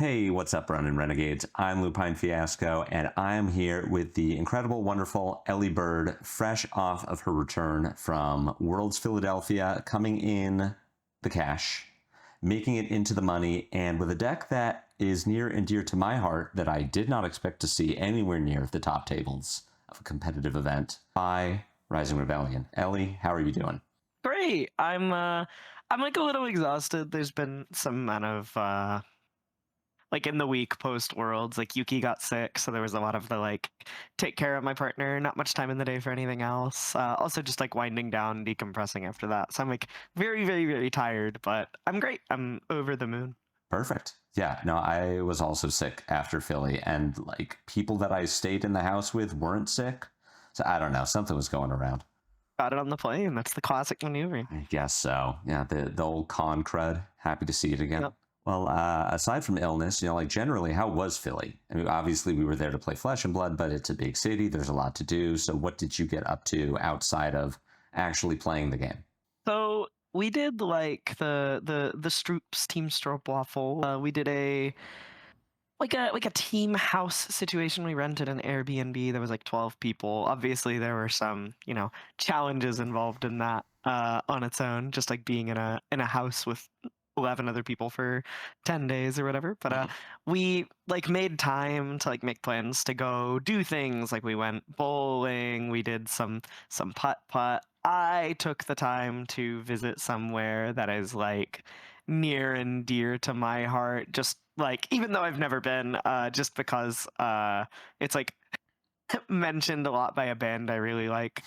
Hey, what's up, Running Renegades? I'm Lupine Fiasco, and I am here with the incredible, wonderful Elly Bird, fresh off of her return from Worlds Philadelphia, coming in the cash, making it into the money, and with a deck that is near and dear to my heart that I did not expect to see anywhere near the top tables of a competitive event by Rising Rebellion. Elly, how are you doing? Great. I'm like a little exhausted. There's been some amount of like in the week post Worlds, like Yuki got sick, so there was a lot of the like take care of my partner, not much time in the day for anything else. Also just like winding down, decompressing after that. So I'm like very, very, very tired, but I'm great. I'm over the moon. Perfect. Yeah, no, I was also sick after Philly, and like people that I stayed in the house with weren't sick. So I don't know, something was going around. Got it on the plane. That's the classic maneuver. I guess so. Yeah, the old con crud. Happy to see it again. Yep. Well, aside from illness, like generally, how was Philly? I mean, obviously we were there to play Flesh and Blood, but it's a big city. There's a lot to do. So what did you get up to outside of actually playing the game? So we did like the Stroops Team Stroopwafel. We did a like a team house situation. We rented an Airbnb. There was like 12 people. Obviously, there were some challenges involved in that on its own, just like being in a house with 11 other people for 10 days or whatever. But we like made time to like make plans to go do things. Like we went bowling. We did some putt putt. I took the time to visit somewhere that is like near and dear to my heart, just like even though I've never been, just because it's like mentioned a lot by a band I really like,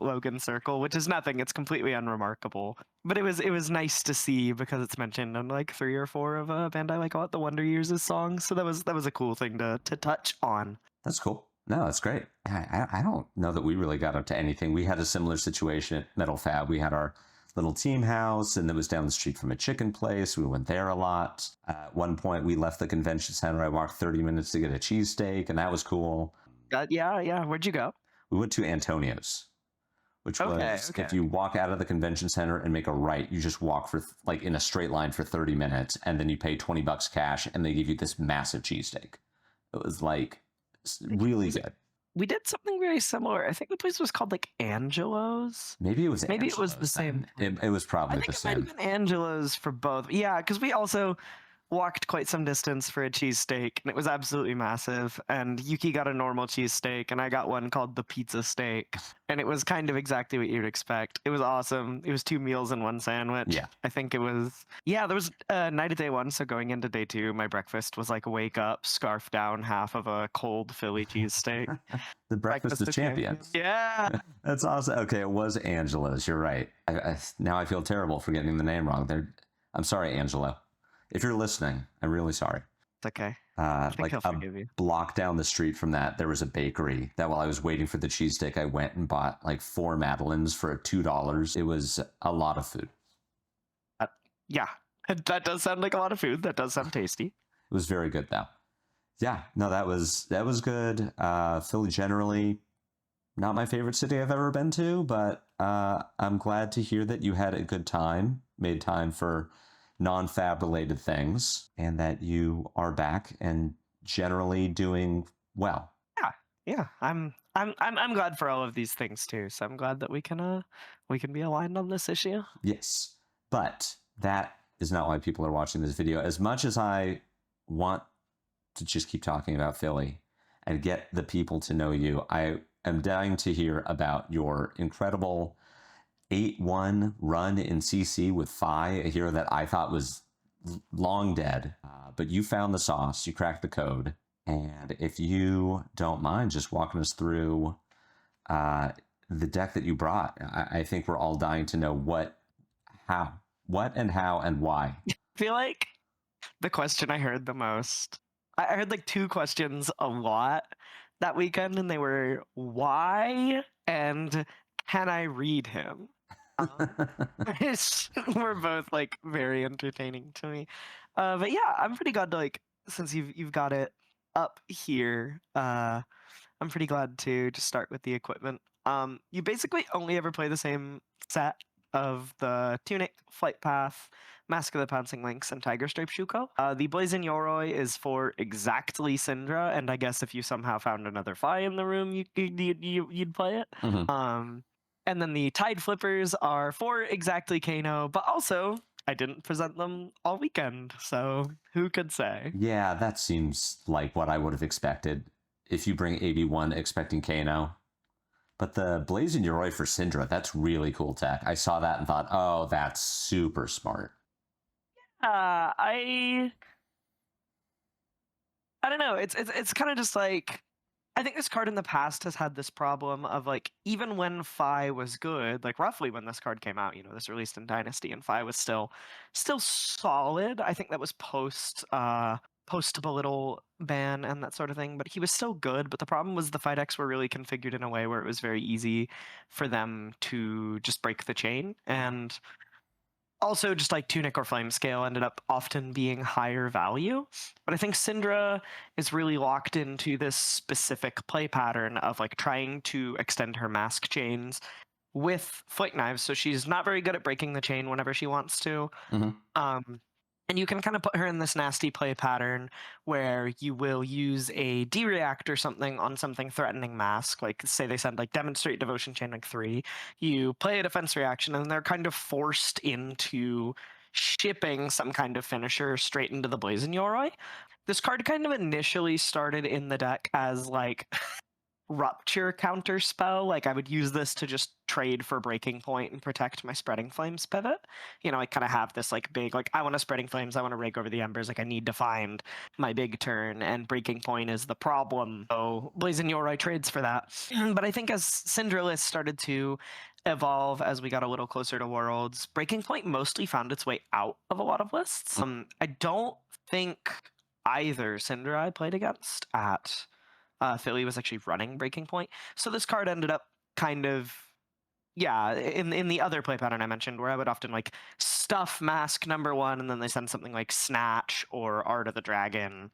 Logan Circle, which is nothing, it's completely unremarkable, but it was nice to see because it's mentioned on like three or four of a band I like a lot, the Wonder Years' songs. So that was a cool thing to touch on. That's cool. No, that's great. I don't know that we really got up to anything. We had a similar situation at Metal Fab. We had our little team house, and it was down the street from a chicken place. We went there a lot. At one point, we left the convention center. I walked 30 minutes to get a cheesesteak, and that was cool. Yeah, where'd you go? We went to Antonio's, which Okay, was okay. if you walk out of the convention center and make a right, you just walk for like in a straight line for 30 minutes, and then you pay $20 cash, and they give you this massive cheesesteak. It was like really good. We did something very similar. I think the place was called like Angelo's. Maybe it was Maybe it was the Angelo's same then. thing. It was I probably think the it might have same. been Angelo's for both. Yeah, because we also walked quite some distance for a cheesesteak, and it was absolutely massive. And Yuki got a normal cheesesteak, and I got one called the pizza steak. And it was kind of exactly what you'd expect. It was awesome. It was two meals in one sandwich. Yeah. I think it was, yeah, there was night of day one. So going into day two, my breakfast was like wake up, scarf down half of a cold Philly cheesesteak. The breakfast Breakfast of of champions. champions. Yeah. That's awesome. Okay, it was Angela's. You're right. Now I feel terrible for getting the name wrong. I'm sorry, Angelo. If you're listening, I'm really sorry. It's okay. I think Like he'll a forgive you. block down the street from that, there was a bakery that while I was waiting for the cheesesteak, I went and bought like 4 Madeleines for $2. It was a lot of food. Yeah, that does sound like a lot of food. That does sound tasty. It was very good though. Yeah, no, that was good. Philly generally, not my favorite city I've ever been to, but I'm glad to hear that you had a good time, made time for non-fab related things, and that you are back and generally doing well. Yeah, yeah. I'm glad for all of these things too. So I'm glad that we can be aligned on this issue. Yes, but that is not why people are watching this video. As much as I want to just keep talking about Philly and get the people to know you, I am dying to hear about your incredible 8-1 run in CC with Phi, a hero that I thought was long dead. But you found the sauce, you cracked the code. And if you don't mind just walking us through uh, the deck that you brought, I think we're all dying to know what and how and why. I feel like the question I heard the most, I heard like two questions a lot that weekend, and they were why and can I read him? Which were both like very entertaining to me. But yeah, I'm pretty glad to like since you've got it up here. I'm pretty glad to just start with the equipment. You basically only ever play the same set of the Tunic, Flight Path, Mask of the Pouncing Lynx, and Tiger Stripe Shuko. The Blazing Yoroi is for exactly Syndra, and I guess if you somehow found another Fi in the room, you'd play it. Mhm. And then the Tide Flippers are for exactly Kano, but also I didn't present them all weekend, so who could say? Yeah, that seems like what I would have expected if you bring AB1 expecting Kano. But the Blazing Yoroi for Syndra, that's really cool tech. I saw that and thought, oh, that's super smart. I don't know. It's kind of just like I think this card in the past has had this problem of like even when Fi was good, like roughly when this card came out, this released in Dynasty and Fi was still solid. I think that was post Belittle ban and that sort of thing, but he was still good. But the problem was the Fi decks were really configured in a way where it was very easy for them to just break the chain. And also just like Tunic or Flame Scale ended up often being higher value. But I think Syndra is really locked into this specific play pattern of like trying to extend her mask chains with Flick Knives. So she's not very good at breaking the chain whenever she wants to. Mm-hmm. And you can kind of put her in this nasty play pattern where you will use a D-react or something on something threatening mask. Like, say they send like Demonstrate Devotion Chain like 3. You play a defense reaction, and they're kind of forced into shipping some kind of finisher straight into the Blazing Yoroi. This card kind of initially started in the deck as like Rupture counter spell. Like I would use this to just trade for Breaking Point and protect my Spreading Flames pivot. I kind of have this like big, like I want a Spreading Flames, I want to rake over the embers, like I need to find my big turn, and Breaking Point is the problem. So Blazing Yoroi trades for that. But I think as Syndralis started to evolve as we got a little closer to Worlds, Breaking Point mostly found its way out of a lot of lists. I don't think either Syndra I played against at Philly was actually running Breaking Point. So this card ended up kind of, yeah, in the other play pattern I mentioned, where I would often like stuff mask number 1, and then they send something like Snatch or Art of the Dragon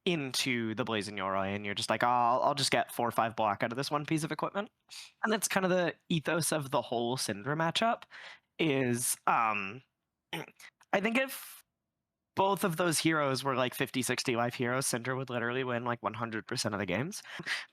into the Blazing Yoroi, and you're just like, oh, I'll just get 4 or 5 block out of this one piece of equipment. And that's kind of the ethos of the whole Syndra matchup. Is I think if both of those heroes were like 50, 60 life heroes, Syndra would literally win like 100% of the games.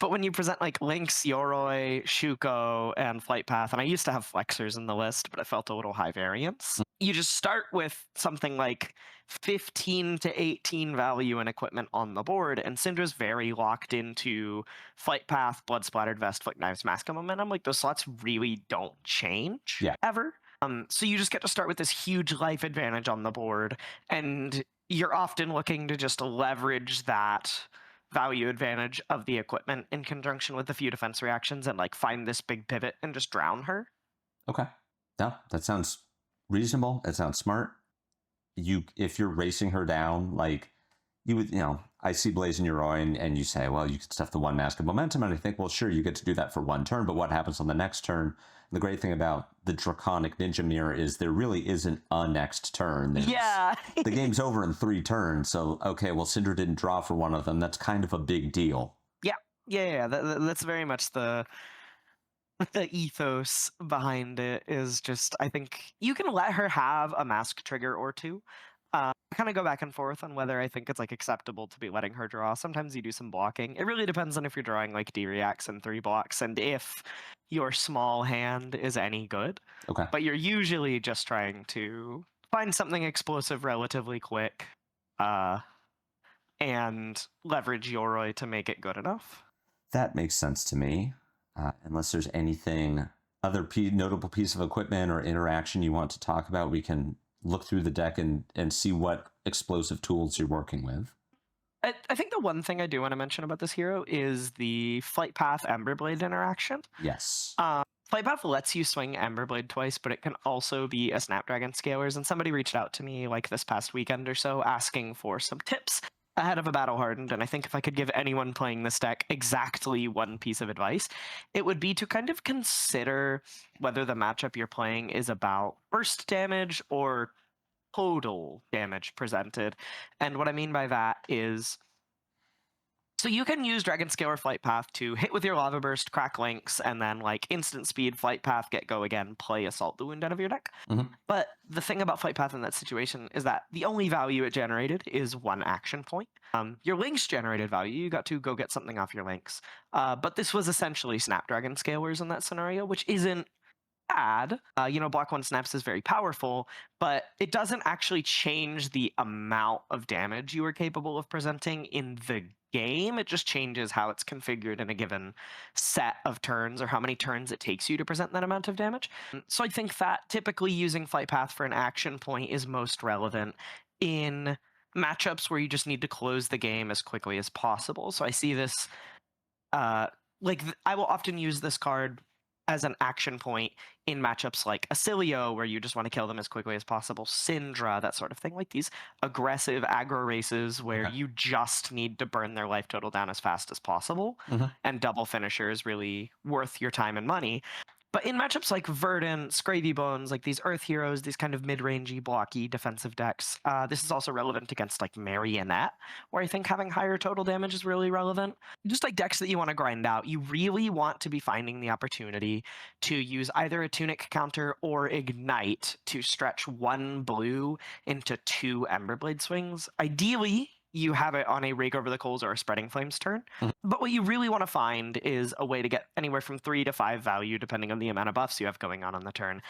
But when you present like Lynx, Yoroi, Shuko, and Flight Path, and I used to have Flexers in the list, but I felt a little high variance, you just start with something like 15 to 18 value and equipment on the board, and Syndra's very locked into Flight Path, Blood Splattered Vest, Flick Knives, Mask of Momentum. Like those slots really don't change ever. So you just get to start with this huge life advantage on the board, and you're often looking to just leverage that value advantage of the equipment in conjunction with a few defense reactions and like find this big pivot and just drown her. Okay. No, that sounds reasonable. That sounds smart. If you're racing her down, like you would, I see Blazing Yoroi and you say, well, you could stuff the one Mask of Momentum, and I think, well, sure, you get to do that for one turn, but what happens on the next turn? The great thing about the Draconic Ninja Mirror is there really isn't a next turn. Yeah. The game's over in 3 turns, so okay, well, Syndra didn't draw for one of them. That's kind of a big deal. Yeah. That's very much the ethos behind it. Is just, I think you can let her have a mask trigger or two. I kind of go back and forth on whether I think it's like acceptable to be letting her draw. Sometimes you do some blocking. It really depends on if you're drawing like D-reacts and 3 blocks, and if your small hand is any good. Okay. But you're usually just trying to find something explosive relatively quick, and leverage Yoroi to make it good enough. That makes sense to me. Unless there's anything, other notable piece of equipment or interaction you want to talk about, we can look through the deck and see what explosive tools you're working with. I think the one thing I do want to mention about this hero is the Flight Path Emberblade interaction. Yes. Flight Path lets you swing Emberblade twice, but it can also be a Snapdragon Scalers. And somebody reached out to me like this past weekend or so asking for some tips ahead of a Battle Hardened. And I think if I could give anyone playing this deck exactly one piece of advice, it would be to kind of consider whether the matchup you're playing is about burst damage or total damage presented. And what I mean by that is So you can use Dragon Scale or Flight Path to hit with your Lava Burst, crack links, and then like instant speed, Flight Path, get go again, play Assault the Wound out of your deck. Mhm. But the thing about Flight Path in that situation is that the only value it generated is 1 action point. Your links generated value, you got to go get something off your links. But this was essentially Snapdragon Scalers in that scenario, which isn't bad. Block 1 snaps is very powerful, but it doesn't actually change the amount of damage you are capable of presenting in the game. It just changes how it's configured in a given set of turns or how many turns it takes you to present that amount of damage. So I think that typically using Flight Path for an action point is most relevant in matchups where you just need to close the game as quickly as possible. So I see this I will often use this card as an action point in matchups like Acilio, where you just want to kill them as quickly as possible, Syndra, that sort of thing, like these aggressive aggro races where Okay. you just need to burn their life total down as fast as possible, Mhm. and double finisher is really worth your time and money. But in matchups like Verdant, Scravy Bones, like these Earth Heroes, these kind of mid-rangey, blocky defensive decks, this is also relevant against like Marionette, where I think having higher total damage is really relevant. Just like decks that you want to grind out, you really want to be finding the opportunity to use either a Tunic counter or Ignite to stretch 1 blue into 2 Emberblade swings. Ideally, you have it on a Rake Over the Coals or a Spreading Flames turn. Mhm. But what you really want to find is a way to get anywhere from 3 to 5 value, depending on the amount of buffs you have going on the turn,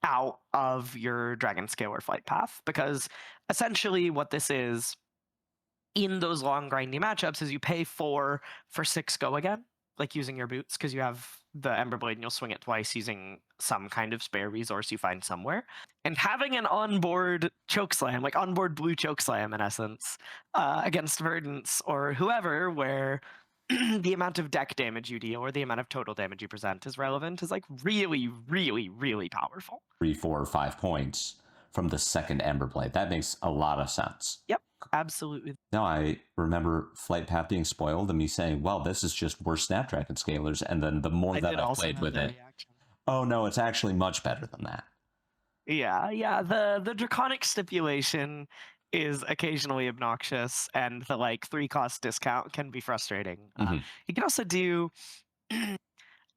out of your Dragon Scale or Flight Path. Because essentially what this is in those long grindy matchups is you pay 4 for 6 go again, like using your boots, because you have the Emberblade and you'll swing it twice using some kind of spare resource you find somewhere. And having an onboard chokeslam, like onboard blue chokeslam in essence, against Verdants or whoever, where the amount of deck damage you deal or the amount of total damage you present is relevant, is like really, really, really powerful. 3, 4, or 5 points from the second Emberblade. That makes a lot of sense. Yep, absolutely. Now I remember Flight Path being spoiled and me saying, well, this is just worse Snapdragon Scalers. And then the more I that did I also played have with that it, reaction. oh no, it's actually much better than that. Yeah. The draconic stipulation is occasionally obnoxious, and the like 3-cost discount can be frustrating. Mhm. You can also do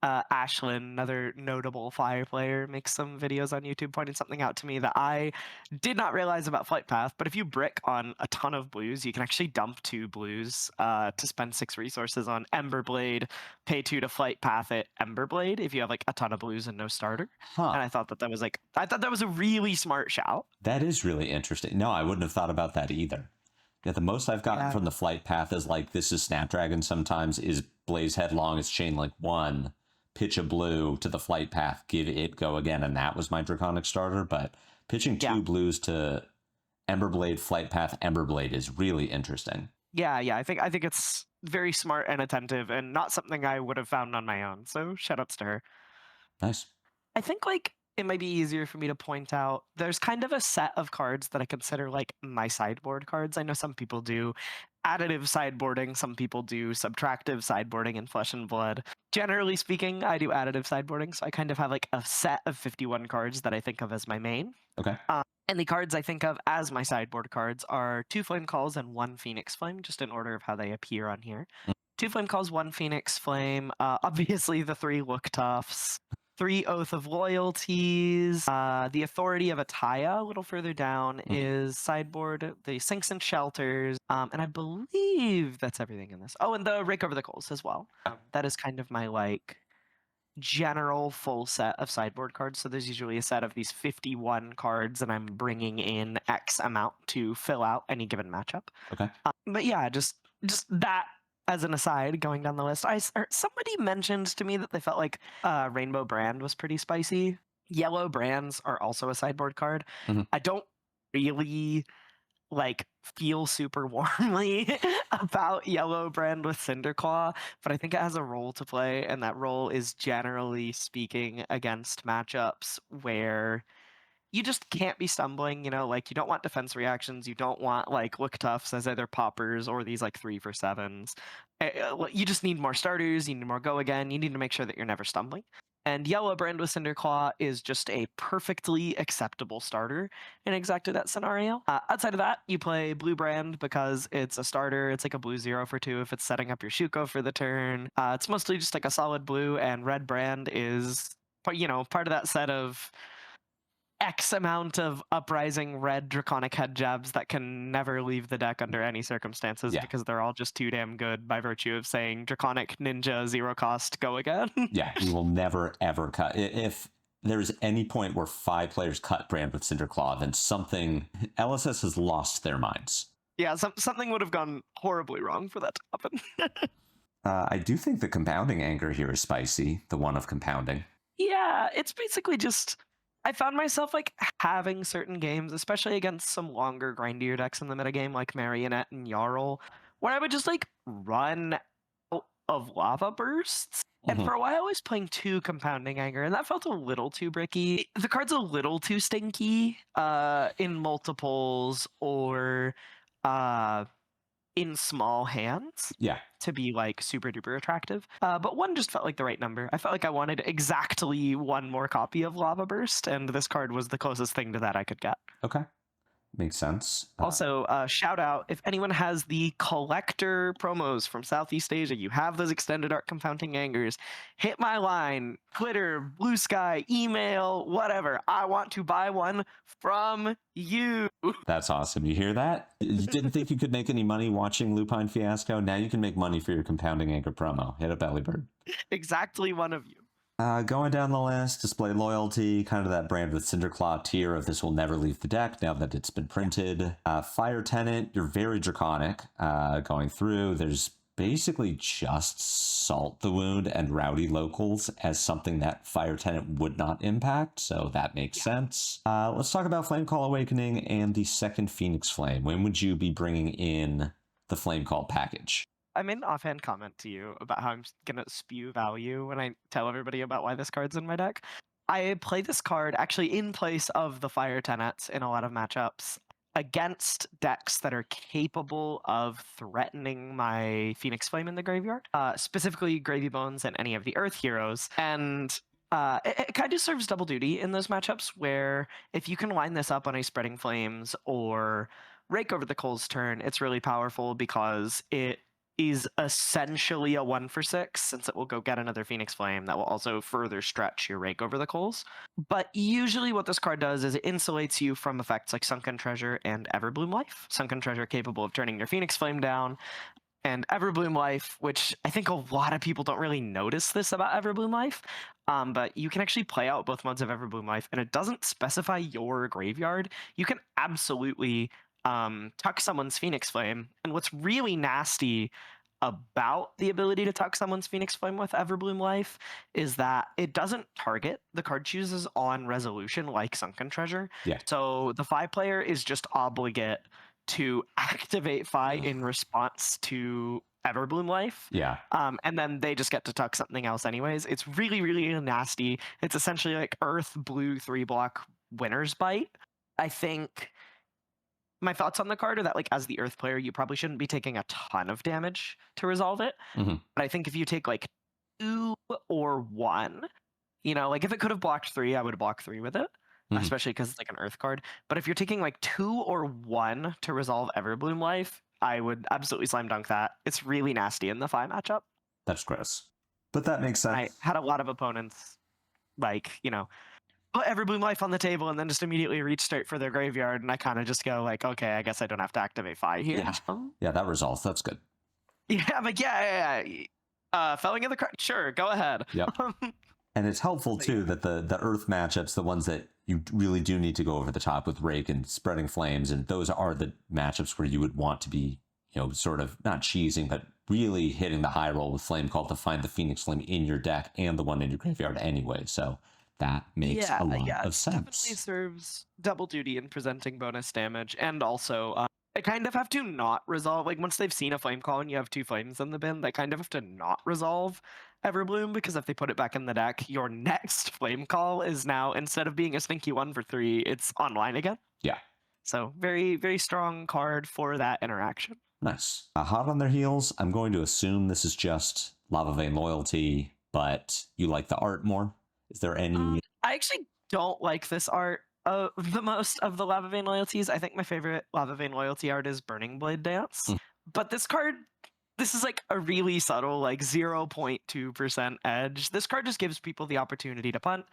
Ashlyn, another notable Fire player, makes some videos on YouTube pointing something out to me that I did not realize about Flight Path. But if you brick on a ton of blues, you can actually dump 2 blues to spend 6 resources on Emberblade, pay 2 to Flight Path it Emberblade if you have like a ton of blues and no starter. Huh. And I thought that was a really smart shout. That is really interesting. No, I wouldn't have thought about that either. Yeah, the most I've gotten Yeah. from the Flight Path is like, this is Snapdragon sometimes, is Blaze Headlong, is Chain Link 1, pitch a blue to the Flight Path, give it go again, and that was my Draconic starter. But pitching 2 Yeah. blues to Emberblade, Flight Path, Emberblade is really interesting. Yeah. I think it's very smart and attentive, and not something I would have found on my own. So shout outs to her. Nice. I think like it might be easier for me to point out there's kind of a set of cards that I consider like my sideboard cards. I know some people do additive sideboarding, some people do subtractive sideboarding in Flesh and Blood. Generally speaking, I do additive sideboarding, so I kind of have like a set of 51 cards that I think of as my main. Okay. And the cards I think of as my sideboard cards are 2 Flame Calls and 1 Phoenix Flame, just in order of how they appear on here. 2 Flame Calls, 1 Phoenix Flame, obviously the 3 Look Toughs, 3 Oath of Loyalties, the Authority of Ataya, a little further down, is sideboard, the Sinks and Shelters, and I believe that's everything in this. Oh, and the Rake Over the Coals as well. That is kind of my like general full set of sideboard cards. So there's usually a set of these 51 cards, and I'm bringing in X amount to fill out any given matchup. Okay. But yeah, just that as an aside, going down the list, somebody mentioned to me that they felt like Rainbow Brand was pretty spicy. Yellow Brands are also a sideboard card. Mhm. I don't really like feel super warmly about Yellow Brand with Cinderclaw, but I think it has a role to play, and that role is generally speaking against matchups where you just can't be stumbling, like you don't want defense reactions, you don't want like Look Toughs as either poppers or these like 3 for 7s. You just need more starters, you need more go again, you need to make sure that you're never stumbling. And yellow Brand with Cinderclaw is just a perfectly acceptable starter in exactly that scenario. Outside of that, you play blue Brand because it's a starter. It's like a blue 0 for 2 if it's setting up your Shuko for the turn. It's mostly just like a solid blue, and red Brand is, part of that set of X amount of uprising red draconic head jabs that can never leave the deck under any circumstances because they're all just too damn good by virtue of saying draconic ninja 0 cost go again. Yeah, you will never ever cut. If there's any point where 5 players cut Brand with Cinderclaw, then something LSS has lost their minds. Yeah, something would have gone horribly wrong for that to happen. I do think the compounding anger here is spicy, the one of compounding. Yeah, it's basically just, I found myself like having certain games, especially against some longer, grindier decks in the metagame like Marionette and Jarl, where I would just like run out of lava bursts. And for a while, I was playing 2 compounding anger, and that felt a little too bricky. The card's a little too stinky in multiples or in small hands. Yeah. To be like super duper attractive. But 1 just felt like the right number. I felt like I wanted exactly 1 more copy of Lava Burst, and this card was the closest thing to that I could get. Okay. Makes sense. Also, shout out, if anyone has the collector promos from Southeast Asia, you have those extended art compounding angers, hit my line, Twitter, Blue Sky, email, whatever. I want to buy one from you. That's awesome. You hear that? You didn't think you could make any money watching Lupine Fiasco? Now you can make money for your compounding anger promo. Hit up Bellybird. Exactly one of you. Going down the list, display loyalty, kind of that Brand with Cinderclaw tier of this will never leave the deck now that it's been printed. Fire Tenant, you're very draconic going through. There's basically just Salt the Wound and Rowdy Locals as something that Fire Tenant would not impact, so that makes sense. Let's talk about Flame Call Awakening and the second Phoenix Flame. When would you be bringing in the Flame Call package? I made an offhand comment to you about how I'm going to spew value when I tell everybody about why this card's in my deck. I play this card actually in place of the Fire Tenets in a lot of matchups against decks that are capable of threatening my Phoenix Flame in the graveyard, specifically Gravy Bones and any of the Earth Heroes. And it kind of serves double duty in those matchups where if you can line this up on a Spreading Flames or Rake Over the Coals turn, it's really powerful because it is essentially a 1 for 6, since it will go get another Phoenix Flame that will also further stretch your Rake Over the Coals. But usually what this card does is it insulates you from effects like Sunken Treasure and Everbloom Life. Sunken Treasure capable of turning your Phoenix Flame down, and Everbloom Life, which I think a lot of people don't really notice this about Everbloom Life, but you can actually play out both modes of Everbloom Life, and it doesn't specify your graveyard. You can absolutely tuck someone's Phoenix Flame. And what's really nasty about the ability to tuck someone's Phoenix Flame with Everbloom Life is that it doesn't target the card chooses on resolution like Sunken Treasure. Yeah. So the 5-player is just obligate to activate Fi in response to Everbloom Life. Yeah. And then they just get to tuck something else anyways. It's really, really nasty. It's essentially like Earth Blue 3-block Winner's Bite. I think my thoughts on the card are that, like, as the Earth player, you probably shouldn't be taking a ton of damage to resolve it. Mm-hmm. But I think if you take, like, 2 or 1, like, if it could have blocked 3, I would block 3 with it, especially because it's, like, an Earth card. But if you're taking, like, 2 or 1 to resolve Everbloom Life, I would absolutely slam dunk that. It's really nasty in the Fi matchup. That's gross. But that makes sense. I had a lot of opponents, like, put Everbloom Life on the table and then just immediately reach straight for their graveyard, and I kind of just go like, okay, I guess I don't have to activate Fi here. Yeah, that resolves. That's good. Yeah, I'm like, yeah. Felling of the card, sure, go ahead. Yep. And it's helpful too that the Earth matchups, the ones that you really do need to go over the top with Rake and Spreading Flames, and those are the matchups where you would want to be, sort of not cheesing, but really hitting the high roll with Flame Call to find the Phoenix Flame in your deck and the one in your graveyard anyway. So that makes a lot of sense. Definitely serves double duty in presenting bonus damage, and also they kind of have to not resolve. Like, once they've seen a Flame Call and you have 2 flames in the bin, they kind of have to not resolve Everbloom, because if they put it back in the deck, your next Flame Call is now, instead of being a stinky 1 for 3, it's online again. Yeah. So very, very strong card for that interaction. Nice. Hot on their heels, I'm going to assume this is just Lava Vein loyalty, but you like the art more? Is there any? I actually don't like this art the most of the Lava Vein loyalties. I think my favorite Lava Vein loyalty art is Burning Blade Dance. Mm. But this card, this is like a really subtle, like 0.2% edge. This card just gives people the opportunity to punt.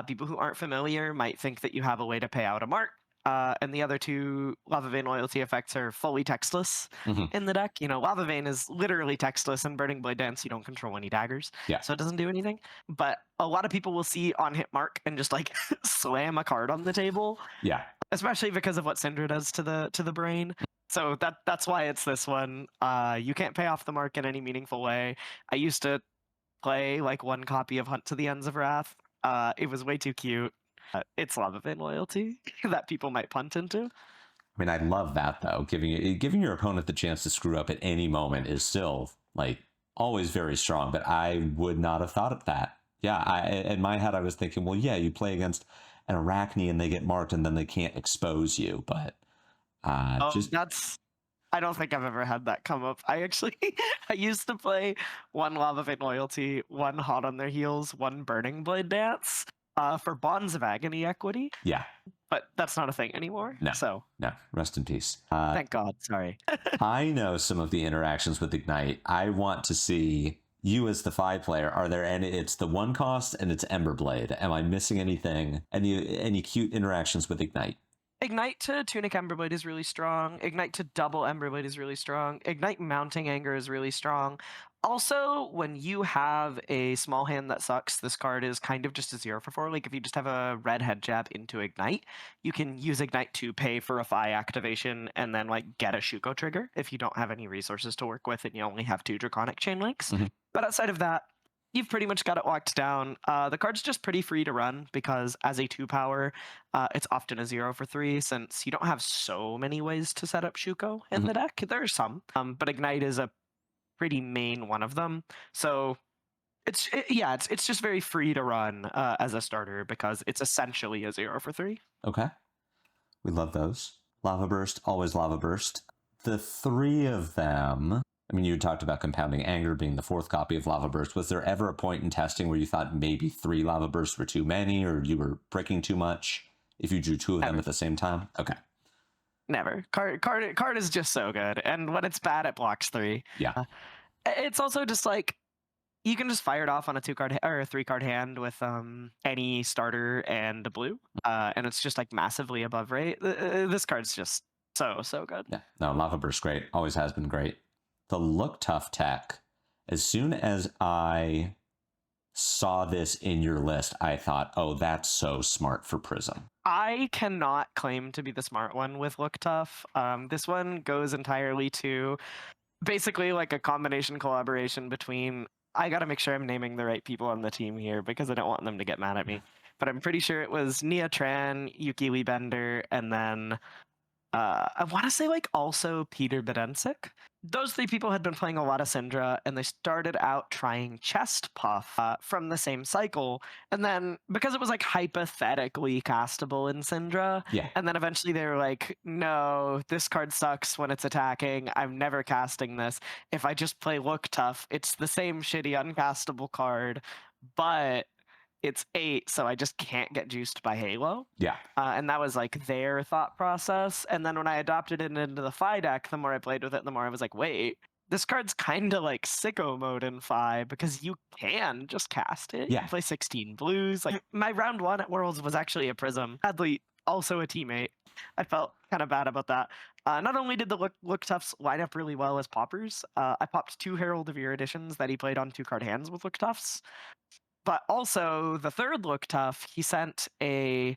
People who aren't familiar might think that you have a way to pay out a mark. And the other two Lava Vein loyalty effects are fully textless Mhm. in the deck. You know, Lava Vein is literally textless, and Burning Blade Dance, you don't control any daggers. Yeah. So it doesn't do anything. But a lot of people will see on hit mark and just like slam a card on the table, Yeah. especially because of what Syndra does to the brain. So that's why it's this one. You can't pay off the mark in any meaningful way. I used to play like one copy of Hunt to the Ends of Wrath. It was way too cute. It's Lava Vein loyalty that people might punt into. I mean, I love that though. Giving your opponent the chance to screw up at any moment is still like always very strong. But I would not have thought of that. Yeah, in my head I was thinking, well, yeah, you play against an Arachne and they get marked and then they can't expose you. But just That's. I don't think I've ever had that come up. I actually, I used to play one Lava Vein loyalty, one Hot on Their Heels, one Burning Blade Dance for Bonds of Agony equity. Yeah. But that's not a thing anymore. No. So no, rest in peace. Thank God. Sorry. I know some of the interactions with Ignite. I want to see you as the 5 player. Are there any? It's the 1 cost and it's Emberblade. Am I missing anything? Any cute interactions with Ignite? Ignite to Tunic Emberblade is really strong. Ignite to double Emberblade is really strong. Ignite Mounting Anger is really strong. Also, when you have a small hand that sucks, this card is kind of just a 0 for 4. Like if you just have a red head jab into Ignite, you can use Ignite to pay for a Fi activation and then like get a Shuko trigger if you don't have any resources to work with and you only have 2 Draconic Chain Links. Mhm. But outside of that, you've pretty much got it locked down. The card's just pretty free to run because as a 2-power, it's often a 0 for 3 since you don't have so many ways to set up Shuko in the deck. There are some, but Ignite is a pretty main one of them. So it's just very free to run as a starter because it's essentially a 0 for 3. Okay. We love those. Lava Burst, always Lava Burst. The 3 of them, I mean, you talked about Compounding Anger being the 4th copy of Lava Burst. Was there ever a point in testing where you thought maybe 3 Lava Bursts were too many or you were breaking too much if you drew 2 of them at the same time? Okay. Never. Card is just so good. And when it's bad, it blocks 3. Yeah. It's also just like, you can just fire it off on a 2-card or a 3-card hand with any starter and a blue, and it's just like massively above rate. This card's just so good. Yeah, no, Lava Burst great. Always has been great. The Look Tough tech. As soon as I saw this in your list, I thought, oh, that's so smart for Prism. I cannot claim to be the smart one with Look Tough. This one goes entirely to basically like a combination collaboration between. I got to make sure I'm naming the right people on the team here because I don't want them to get mad at me. But I'm pretty sure it was Nia Tran, Yuki Lee Bender, and then I want to say like also Peter Bedensik. Those 3 people had been playing a lot of Syndra, and they started out trying Chest Puff from the same cycle. And then because it was like hypothetically castable in Syndra, Yeah. and then eventually they were like, no, this card sucks when it's attacking. I'm never casting this. If I just play Look Tough, it's the same shitty uncastable card, but it's 8, so I just can't get juiced by Halo. Yeah. And that was like their thought process. And then when I adopted it into the Fi deck, the more I played with it, the more I was like, wait, this card's kind of like sicko mode in Fi because you can just cast it. Yeah. You play 16 blues. Like my round 1 at Worlds was actually a Prism. Sadly, also a teammate. I felt kind of bad about that. Not only did the Look Toughs line up really well as poppers, I popped 2 Herald of Your editions that he played on 2-card hands with Look Toughs. But also, the 3rd Look Tough, he sent a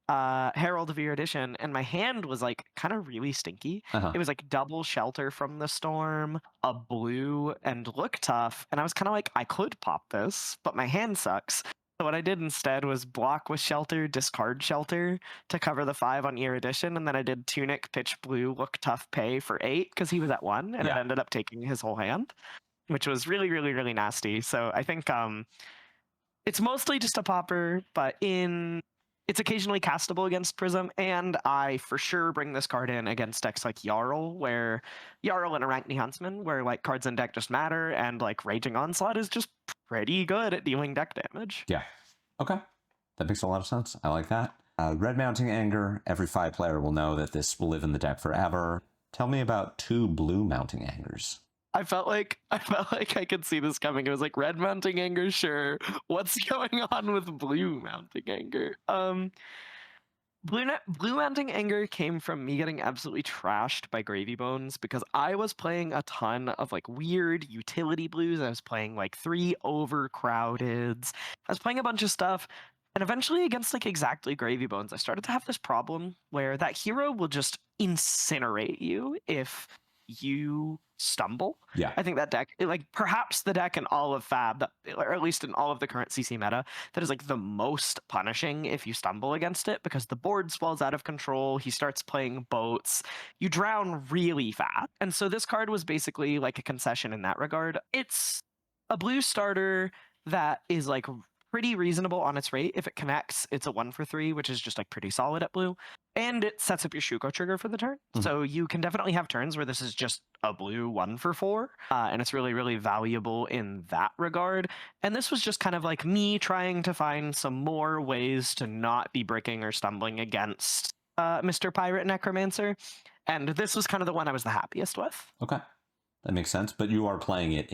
Herald of Your edition, and my hand was like kind of really stinky. It was like double Shelter from the Storm, a blue, and Look Tough. And I was kind of like, I could pop this, but my hand sucks. So what I did instead was block with Shelter, discard Shelter to cover the 5 on Ear Edition, and then I did Tunic, Pitch Blue, Look Tough, pay for 8 because he was at 1, and it ended up taking his whole hand, which was really, really, really nasty. So I think it's mostly just a popper, but it's occasionally castable against Prism, and I for sure bring this card in against decks like Jarl, where Jarl and Arachne Huntsman, where like cards in deck just matter, and like Raging Onslaught is just pretty good at dealing deck damage. Yeah. Okay. That makes a lot of sense. I like that. Red Mounting Anger. Every 5 player will know that this will live in the deck forever. Tell me about 2 Blue Mounting Angers. I felt like I could see this coming. It was like red mounting anger, sure. What's going on with blue mounting anger? Blue mounting anger came from me getting absolutely trashed by Gravy Bones because I was playing a ton of like weird utility blues. I was playing like 3 overcrowdeds. I was playing a bunch of stuff. And eventually against like exactly Gravy Bones, I started to have this problem where that hero will just incinerate you if you stumble. Yeah. I think that deck, like perhaps the deck in all of Fab, or at least in all of the current CC meta, that is like the most punishing if you stumble against it because the board swells out of control. He starts playing boats. You drown really fast. And so this card was basically like a concession in that regard. It's a blue starter that is like pretty reasonable on its rate. If it connects, it's a 1-for-3, which is just like pretty solid at blue. And it sets up your Shuko trigger for the turn. So you can definitely have turns where this is just a blue 1-for-4. And it's really, really valuable in that regard. And this was just kind of like me trying to find some more ways to not be bricking or stumbling against Mr. Pirate Necromancer. And this was kind of the one I was the happiest with. Okay. That makes sense. But you are playing it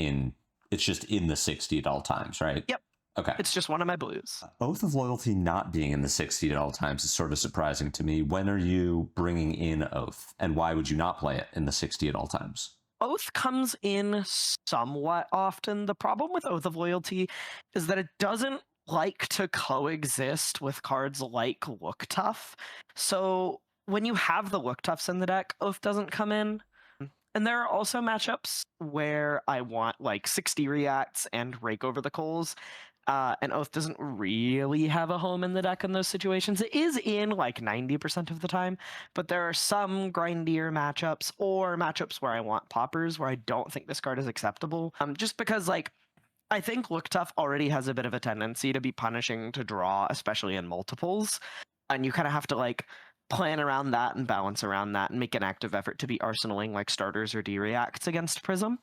it's just in the 60 at all times, right? Yep. Okay. It's just one of my blues. Oath of Loyalty not being in the 60 at all times is sort of surprising to me. When are you bringing in Oath? And why would you not play it in the 60 at all times? Oath comes in somewhat often. The problem with Oath of Loyalty is that it doesn't like to coexist with cards like Look Tough. So when you have the Look Toughs in the deck, Oath doesn't come in. And there are also matchups where I want like 60 reacts and Rake Over the Coals. And Oath doesn't really have a home in the deck in those situations. It is in like 90% of the time, but there are some grindier matchups or matchups where I want poppers where I don't think this card is acceptable. Just because like I think Look Tough already has a bit of a tendency to be punishing to draw, especially in multiples. And you kind of have to like plan around that and balance around that and make an active effort to be arsenaling like starters or D-reacts against Prism.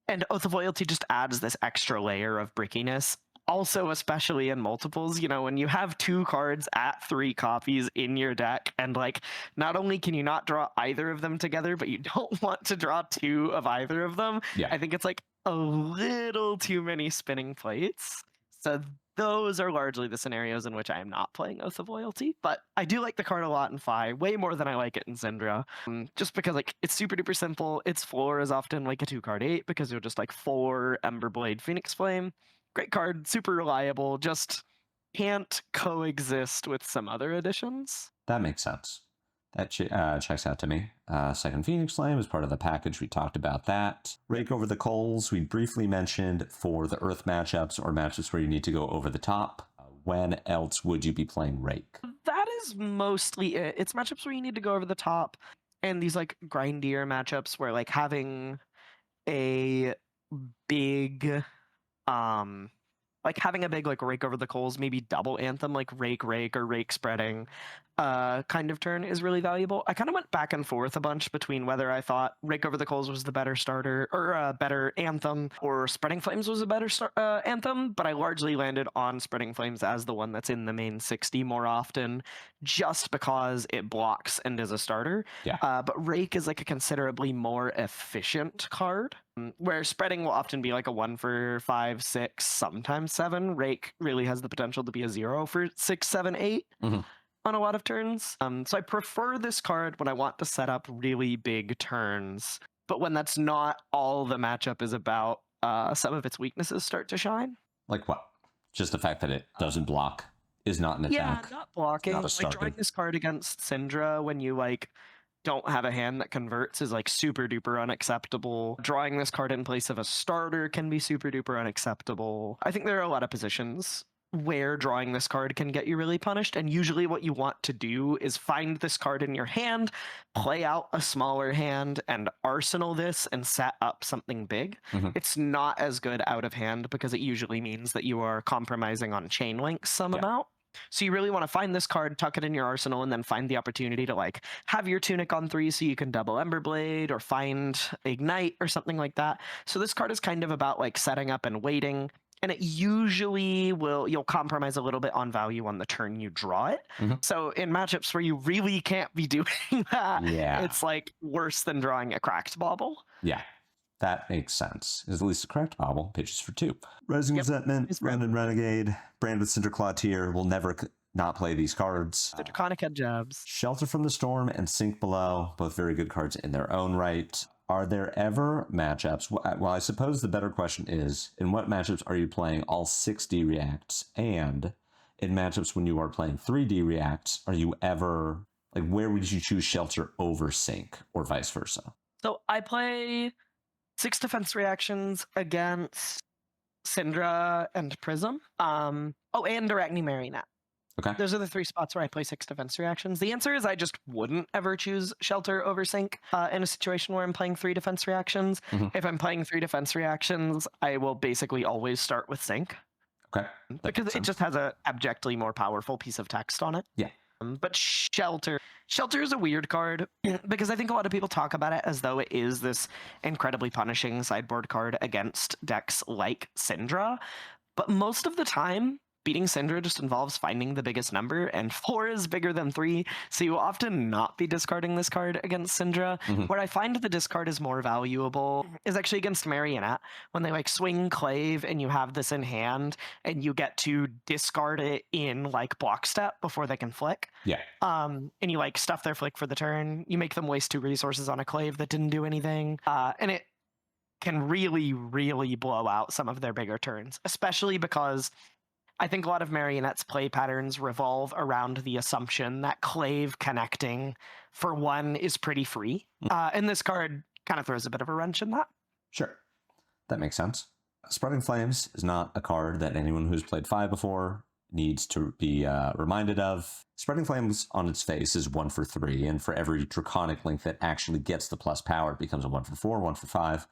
And Oath of Loyalty just adds this extra layer of brickiness. Also, especially in multiples, you know, when you have 2 cards at 3 copies in your deck, and like, not only can you not draw either of them together, but you don't want to draw 2 of either of them. Yeah. I think it's like a little too many spinning plates. So those are largely the scenarios in which I am not playing Oath of Loyalty, but I do like the card a lot in Fi, way more than I like it in Syndra, just because like it's super duper simple. Its floor is often like a 2-card 8 because you're just like 4 Emberblade Phoenix Flame. Great card, super reliable, just can't coexist with some other additions. That makes sense. That checks out to me. Second Phoenix Flame is part of the package. We talked about that. Rake Over the Coals, we briefly mentioned for the Earth matchups or matchups where you need to go over the top. When else would you be playing Rake? That is mostly it. It's matchups where you need to go over the top, and these like grindier matchups where like having a big like Rake Over the Coals, maybe double Anthem, like Rake or Rake Spreading kind of turn is really valuable. I kind of went back and forth a bunch between whether I thought Rake Over the Coals was the better starter or better Anthem, or Spreading Flames was a better Anthem, but I largely landed on Spreading Flames as the one that's in the main 60 more often, just because it blocks and is a starter. Yeah. But Rake is like a considerably more efficient card, where Spreading will often be like a 1-for-5, 6, sometimes 7. Rake really has the potential to be a 0-for-6, 7, 8 on a lot of turns. So I prefer this card when I want to set up really big turns, but when that's not all the matchup is about, some of its weaknesses start to shine. Like what? Just the fact that it doesn't block, is not an attack. Yeah, not blocking. Not a Like starter. drawing this card against Syndra when you like don't have a hand that converts is like super duper unacceptable. Drawing this card in place of a starter can be super duper unacceptable. I think there are a lot of positions where drawing this card can get you really punished, and usually what you want to do is find this card in your hand, play out a smaller hand, and arsenal this and set up something big. It's not as good out of hand because it usually means that you are compromising on chain links some amount. So you really want to find this card, tuck it in your arsenal, and then find the opportunity to like have your Tunic on 3 so you can double Emberblade or find Ignite or something like that. So this card is kind of about like setting up and waiting. and it usually you'll compromise a little bit on value on the turn you draw it. Mhm. So in matchups where you really can't be doing that, Yeah. it's like worse than drawing a cracked bauble. Yeah. That makes sense. Is at least a correct bobble. Pitches for 2. Rising Resentment, It's Run and Renegade, Brand with Cinderclaw tier. Will never not play these cards. The Draconic Head Jabs. Shelter from the Storm and Sink Below, both very good cards in their own right. Are there ever matchups? Well, I suppose the better question is, in what matchups are you playing all 6D reacts? And in matchups when you are playing 3D reacts, are you ever, like, where would you choose Shelter over Sink or vice versa? So I play 6 defense reactions against Syndra and Prism. And Arachne Marionette. Okay. Those are the 3 spots where I play 6 defense reactions. The answer is I just wouldn't ever choose Shelter over Sink in a situation where I'm playing 3 defense reactions. Mhm. If I'm playing 3 defense reactions, I will basically always start with Sink. Okay. Because it just has a abjectly more powerful piece of text on it. Yeah. But Shelter is a weird card because I think a lot of people talk about it as though it is this incredibly punishing sideboard card against decks like Syndra. But most of the time, beating Syndra just involves finding the biggest number, and 4 is bigger than 3, so you will often not be discarding this card against Syndra. Mhm. Where I find the discard is more valuable is actually against Marionette, when they like swing Clave and you have this in hand, and you get to discard it in like block step before they can flick. Yeah. And you like stuff their flick for the turn, you make them waste 2 resources on a Clave that didn't do anything, and it can really, really blow out some of their bigger turns, especially because I think a lot of Marionette's play patterns revolve around the assumption that Clave connecting for 1 is pretty free. And this card kind of throws a bit of a wrench in that. Sure. That makes sense. Spreading Flames is not a card that anyone who's played 5 before needs to be reminded of. Spreading Flames on its face is 1 for 3, and for every Draconic Link that actually gets the plus power, it becomes a 1 for 4, 1 for 5.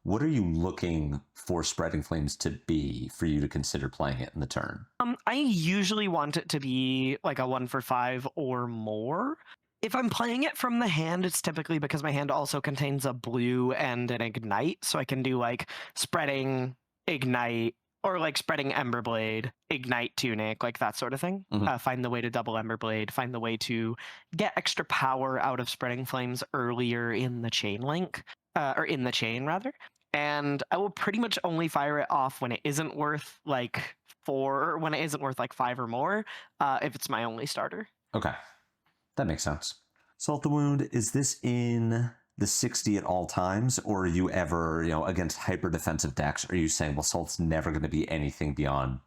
What are you looking for Spreading Flames to be for you to consider playing it in the turn? I usually want it to be like a 1 for 5 or more. If I'm playing it from the hand, it's typically because my hand also contains a blue and an Ignite, so I can do like Spreading, Ignite, or like Spreading Emberblade, Ignite Tunic, like that sort of thing. Mhm. Find the way to double Emberblade, find the way to get extra power out of Spreading Flames earlier in the chain link, or in the chain rather. And I will pretty much only fire it off when it isn't worth like 4, or when it isn't worth like 5 or more, if it's my only starter. Okay. That makes sense. Salt the Wound, is this in the 60 at all times, or are you ever, against hyper defensive decks, are you saying, well, Salt's never going to be anything beyond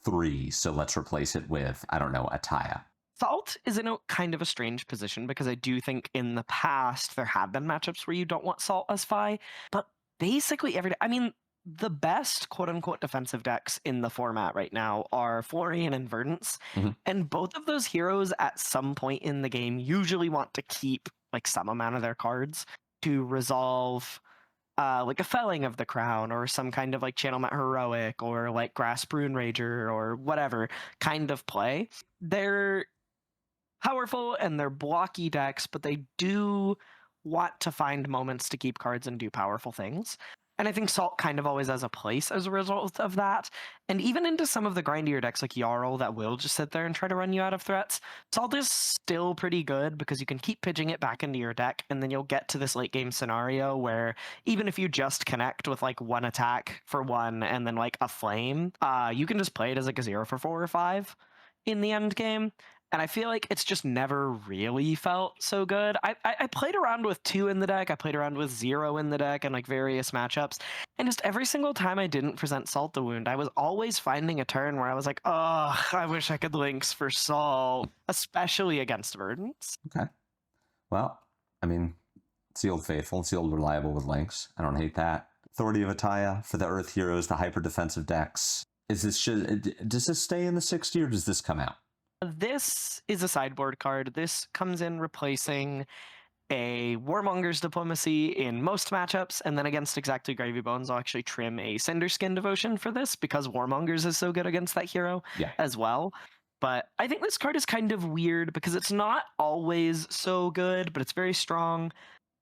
3, so let's replace it with, I don't know, a Taya? Salt is in a kind of a strange position because I do think in the past there have been matchups where you don't want Salt as Fi, but basically every day, I mean, the best quote-unquote defensive decks in the format right now are Florian and Verdance, Mhm. and both of those heroes at some point in the game usually want to keep like some amount of their cards to resolve like a Felling of the Crown or some kind of like Channelment Heroic or like Grasp Rune Rager or whatever kind of play. They're powerful and they're blocky decks, but they do want to find moments to keep cards and do powerful things. And I think Salt kind of always has a place as a result of that. And even into some of the grindier decks like Jarl that will just sit there and try to run you out of threats, Salt is still pretty good because you can keep pitching it back into your deck, and then you'll get to this late game scenario where even if you just connect with like 1 attack for 1 and then like a flame, you can just play it as like a 0 for 4 or 5 in the end game. And I feel like it's just never really felt so good. I played around with 2 in the deck. I played around with 0 in the deck and like various matchups. And just every single time I didn't present Salt the Wound, I was always finding a turn where I was like, oh, I wish I could links for Salt, especially against Verdance. Okay. Well, I mean, it's the old faithful. It's the old reliable with links. I don't hate that. Authority of Ataya for the Earth Heroes, the hyper defensive decks. Does this stay in the 60 or does this come out? This is a sideboard card. This comes in replacing a Warmonger's Diplomacy in most matchups, and then against Exactly Gravy Bones, I'll actually trim a Cinderskin Devotion for this because Warmonger's is so good against that hero as well. But I think this card is kind of weird because it's not always so good, but it's very strong.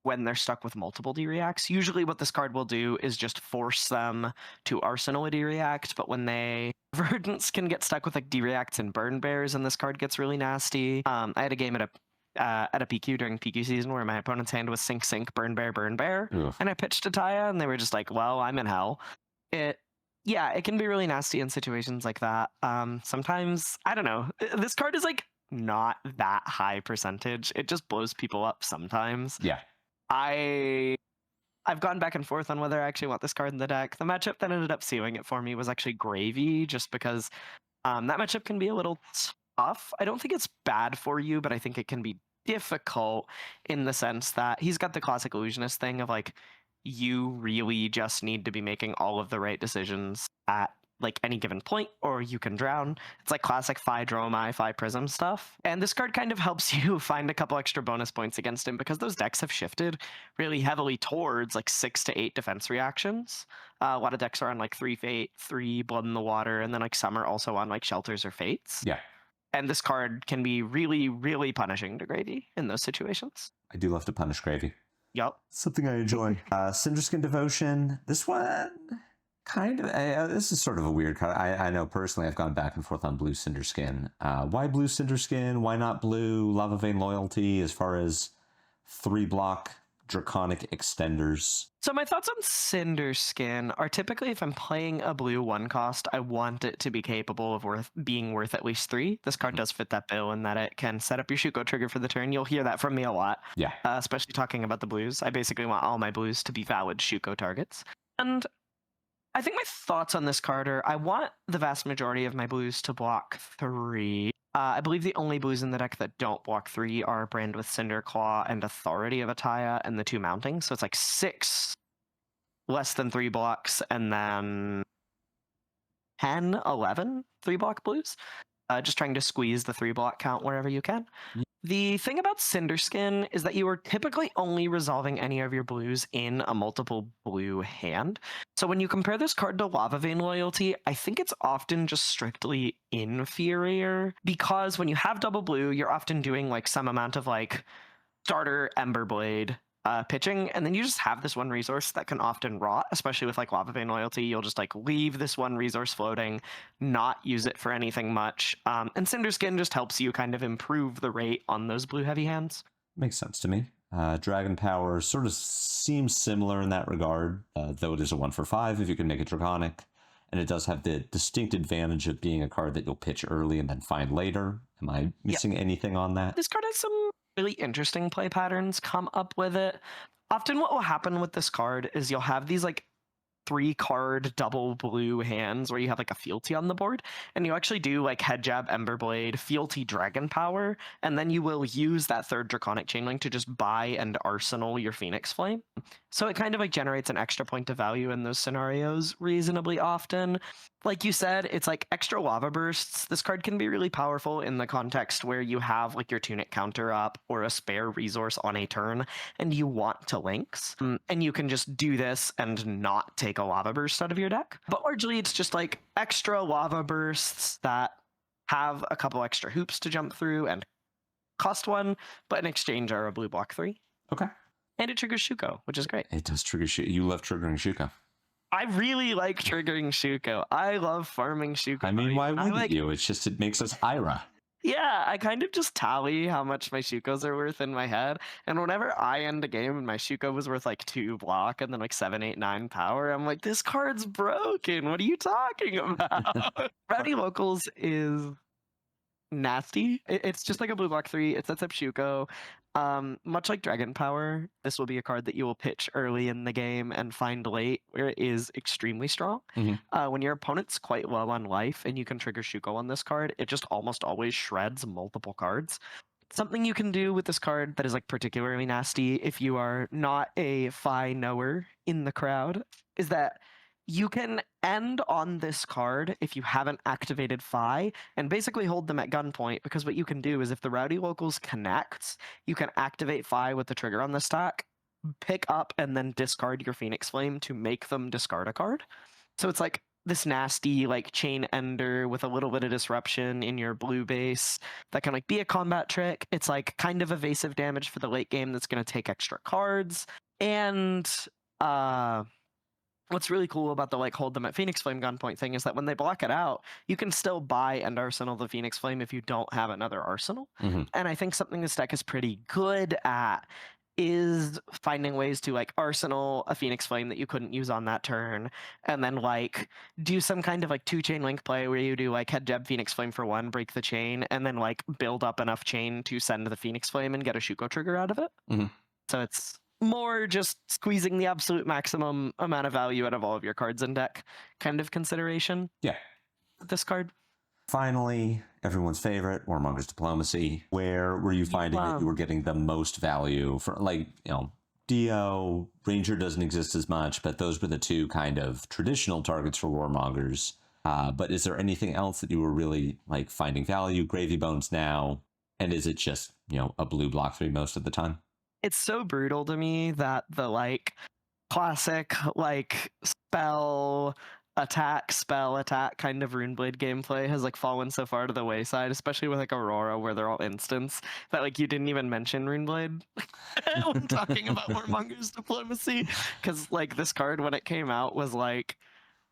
when they're stuck with multiple D-reacts. Usually what this card will do is just force them to arsenal a D-react, but when they Verdants can get stuck with like D-reacts and burn bears, and this card gets really nasty. I had a game at a PQ during PQ season where my opponent's hand was sink sink burn bear, Oof. and I pitched to Taya, and they were just like, "Well, I'm in hell." It it can be really nasty in situations like that. Sometimes I don't know. This card is like not that high percentage. It just blows people up sometimes. Yeah. I've gone back and forth on whether I actually want this card in the deck. The matchup that ended up sealing it for me was actually Gravy, just because that matchup can be a little tough. I don't think it's bad for you, but I think it can be difficult in the sense that he's got the classic illusionist thing of like, you really just need to be making all of the right decisions at like any given point, or you can drown. It's like classic Phi Dromai, Phi Prism stuff. And this card kind of helps you find a couple extra bonus points against him because those decks have shifted really heavily towards like 6 to 8 defense reactions. A lot of decks are on like 3 Fate, 3 Blood in the Water, and then like some are also on like Shelters or Fates. Yeah. And this card can be really, really punishing to Gravy in those situations. I do love to punish Gravy. Yup. Something I enjoy. Cinderskin Devotion. This one, kind of. This is sort of a weird card. I know personally I've gone back and forth on blue Cinderskin. Why blue Cinderskin? Why not blue Lava Vein Loyalty as far as 3-block Draconic extenders? So my thoughts on Cinderskin are typically if I'm playing a blue 1-cost, I want it to be capable of being worth at least 3. This card does fit that bill in that it can set up your Shuko trigger for the turn. You'll hear that from me a lot. Yeah. Especially talking about the blues. I basically want all my blues to be valid Shuko targets. And I think my thoughts on this card are I want the vast majority of my blues to block 3. I believe the only blues in the deck that don't block 3 are Brand with Cinderclaw and Authority of Ataya and the 2 mounting. So it's like 6 less than 3 blocks and then 10, 11 3-block blues. Just trying to squeeze the 3-block count wherever you can. Yeah. The thing about Cinderskin is that you are typically only resolving any of your blues in a multiple blue hand. So when you compare this card to Lava Vein Loyalty, I think it's often just strictly inferior because when you have double blue, you're often doing like some amount of like starter Emberblade pitching, and then you just have this one resource that can often rot, especially with like Lava Vein Loyalty. You'll just like leave this one resource floating, not use it for anything much. And Cinderskin just helps you kind of improve the rate on those blue heavy hands. Makes sense to me. Dragon Power sort of seems similar in that regard, though it is a 1 for 5 if you can make it Draconic. And it does have the distinct advantage of being a card that you'll pitch early and then find later. Am I missing anything on that? This card has some really interesting play patterns come up with it. Often what will happen with this card is you'll have these like 3-card double blue hands where you have like a fealty on the board, and you actually do like Head Jab, Emberblade, fealty Dragon Power, and then you will use that 3rd Draconic Chainlink to just buy and arsenal your Phoenix Flame. So it kind of like generates an extra point of value in those scenarios reasonably often. Like you said, it's like extra lava bursts. This card can be really powerful in the context where you have like your Tunic counter up or a spare resource on a turn and you want to links. And you can just do this and not take a lava burst out of your deck. But largely it's just like extra lava bursts that have a couple extra hoops to jump through and cost 1, but in exchange are a blue block 3. Okay. And it triggers Shuko, which is great. It does trigger Shuko. You love triggering Shuko. I really like triggering Shuko. I love farming Shuko. I mean, why wouldn't like, you? It's just, it makes us Ira. Yeah, I kind of just tally how much my Shukos are worth in my head. And whenever I end a game and my Shuko was worth like 2 block and then like 7, 8, 9 power, I'm like, this card's broken. What are you talking about? Rowdy Locals is nasty. It's just like a blue block 3. It sets up Shuko. Much like Dragon Power, this will be a card that you will pitch early in the game and find late, where it is extremely strong. When your opponent's quite low on life and you can trigger Shuko on this card, it just almost always shreds multiple cards. Something you can do with this card that is like particularly nasty if you are not a Phi knower in the crowd is that you can end on this card if you haven't activated Phi and basically hold them at gunpoint, because what you can do is if the Rowdy Locals connects, you can activate Phi with the trigger on the stack, pick up and then discard your Phoenix Flame to make them discard a card. So it's like this nasty like chain ender with a little bit of disruption in your blue base that can like be a combat trick. It's like kind of evasive damage for the late game that's going to take extra cards. And what's really cool about the like hold them at Phoenix Flame gunpoint thing is that when they block it out, you can still buy and arsenal the Phoenix Flame if you don't have another arsenal. Mhm. And I think something this deck is pretty good at is finding ways to like arsenal a Phoenix Flame that you couldn't use on that turn, and then like do some kind of like 2-chain link play where you do like head jab Phoenix Flame for 1, break the chain, and then like build up enough chain to send the Phoenix Flame and get a Shuko trigger out of it. Mhm. So it's more just squeezing the absolute maximum amount of value out of all of your cards in deck kind of consideration Yeah. with this card. Finally, everyone's favorite, Warmonger's Diplomacy. Where were you finding that you were getting the most value for, like, you know, Dio, Ranger doesn't exist as much, but those were the two kind of traditional targets for Warmongers. But is there anything else that you were really like finding value? Gravy Bones now, and is it just, you know, a blue block 3 most of the time? It's so brutal to me that the like classic like spell attack kind of Runeblade gameplay has like fallen so far to the wayside, especially with like Aurora where they're all instants, that like you didn't even mention Runeblade when talking about Warmonger's Diplomacy, because like this card when it came out was like,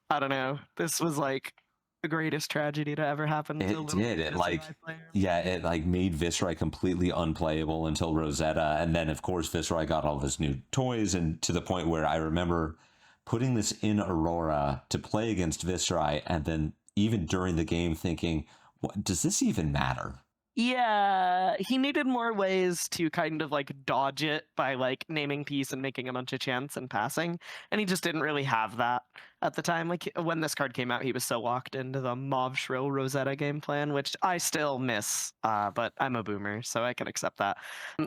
I don't know, this was like the greatest tragedy to ever happen to a It little did. It like, Viserai player. yeah, it like made Viserai completely unplayable until Rosetta, and then of course Viserai got all of his new toys, and to the point where I remember putting this in Aurora to play against Viserai, and then even during the game thinking, what, does this even matter? Yeah, he needed more ways to kind of like dodge it by like naming peace and making a bunch of chants and passing, and he just didn't really have that at the time. Like when this card came out, he was so locked into the Mauve Shrill Rosetta game plan, which I still miss, but I'm a boomer, so I can accept that.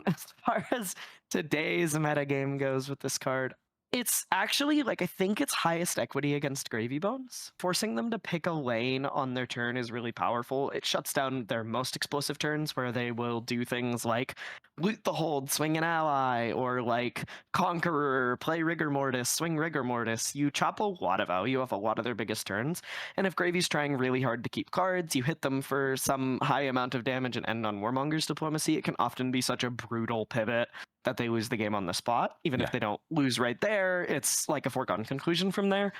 As far as today's meta game goes with this card, it's actually like I think it's highest equity against Gravy Bones. Forcing them to pick a lane on their turn is really powerful. It shuts down their most explosive turns where they will do things like loot the hold, swing an ally, or like Conqueror, play Rigor Mortis, swing Rigor Mortis. You chop a lot of value off a lot of their biggest turns. And if Gravy's trying really hard to keep cards, you hit them for some high amount of damage and end on Warmonger's Diplomacy. It can often be such a brutal pivot that they lose the game on the spot. Even if they don't lose right there, it's like a foregone conclusion from there.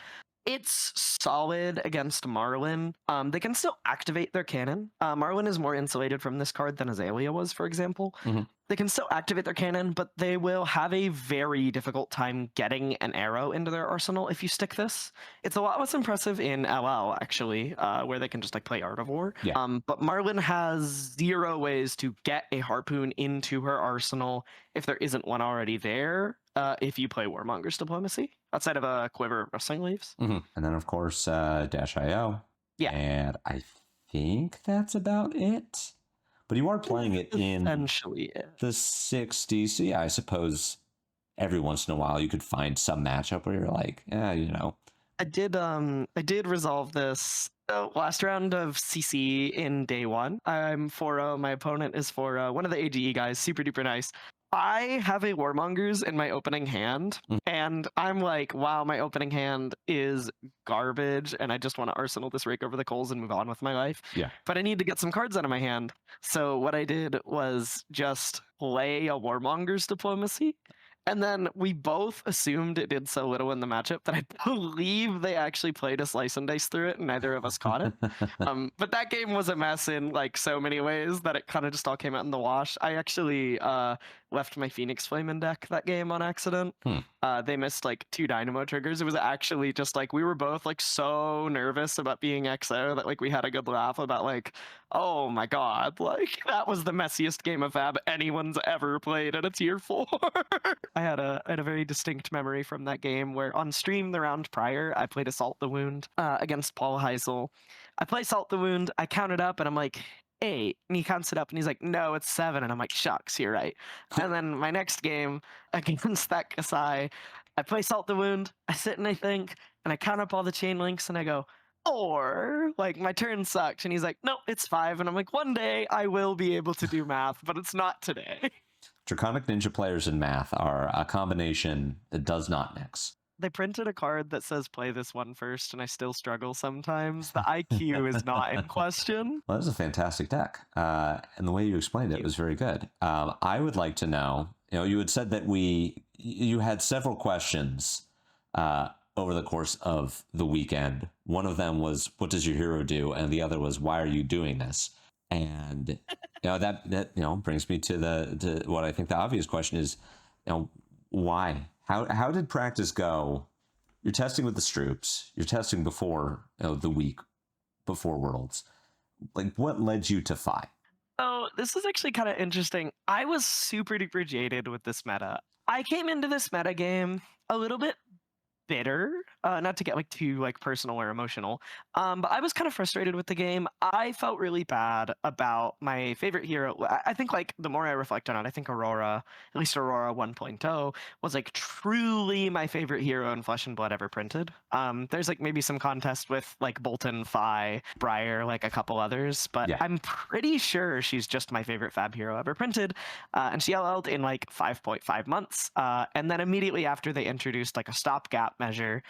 It's solid against Marlin. They can still activate their cannon. Marlin is more insulated from this card than Azalea was, for example. Mm-hmm. They can still activate their cannon, but they will have a very difficult time getting an arrow into their arsenal if you stick this. It's a lot less impressive in LL, actually, where they can just like play Art of War. Yeah. But Marlin has 0 ways to get a harpoon into her arsenal if there isn't one already there, if you play Warmonger's Diplomacy, outside of a Quiver of Rustling Leaves. Mm-hmm. And then, of course, Dash.io. Yeah. And I think that's about it. But you are playing it in Essentially, the 60s. So, yeah, I suppose every once in a while you could find some matchup where you're like, yeah, you know. I did resolve this last round of CC in day 1. I'm 4-0. My opponent is 4-0. One of the AGE guys, super duper nice. I have a Warmongers in my opening hand, and I'm like, wow, my opening hand is garbage, and I just want to arsenal this rake over the coals and move on with my life. Yeah. But I need to get some cards out of my hand. So what I did was just play a Warmongers Diplomacy. And then we both assumed it did so little in the matchup that I believe they actually played a slice and dice through it, and neither of us caught it. But that game was a mess in like so many ways that it kind of just all came out in the wash. I actually left my Phoenix Flame in deck that game on accident. They missed like 2 Dynamo triggers. It was actually just like we were both like so nervous about being XO that like we had a good laugh about like, oh my god, like that was the messiest game of Fab anyone's ever played at a tier 4. I had a very distinct memory from that game where on stream the round prior I played Assault the Wound against Paul Heisel. I play Assault the Wound, I counted up and I'm like 8, and he counts it up and he's like, no, it's 7, and I'm like, shucks, you're right. And then my next game against that Kasai, I play Salt the Wound, I sit and I think, and I count up all the chain links and I go, or like my turn sucked, and he's like, nope, it's 5, and I'm like, one day I will be able to do math, but it's not today. Draconic Ninja players in math are a combination that does not mix. they printed a card that says play this one first, and I still struggle sometimes. The IQ is not in question. Well, that was a fantastic deck, and the way you explained it was very good. I would like to know. You had said that you had several questions over the course of the weekend. One of them was, "What does your hero do?" and the other was, "Why are you doing this?" And that brings me to what I think the obvious question is, why? How did practice go? You're testing with the Stroops. You're testing before the week before Worlds. Like, what led you to Phi? Oh, this is actually kind of interesting. I was super duper jaded with this meta. I came into this meta game a little bit bitter, not to get like too like personal or emotional, but I was kind of frustrated with the game. I felt really bad about my favorite hero. I think like the more I reflect on it, I think Aurora, at least Aurora 1.0, was like truly my favorite hero in Flesh and Blood ever printed. There's like maybe some contest with like Bolton, Phi, Briar, like a couple others, but Yeah. I'm pretty sure she's just my favorite Fab hero ever printed. And she LL'd in like 5.5 months. And then immediately after they introduced like a stopgap measure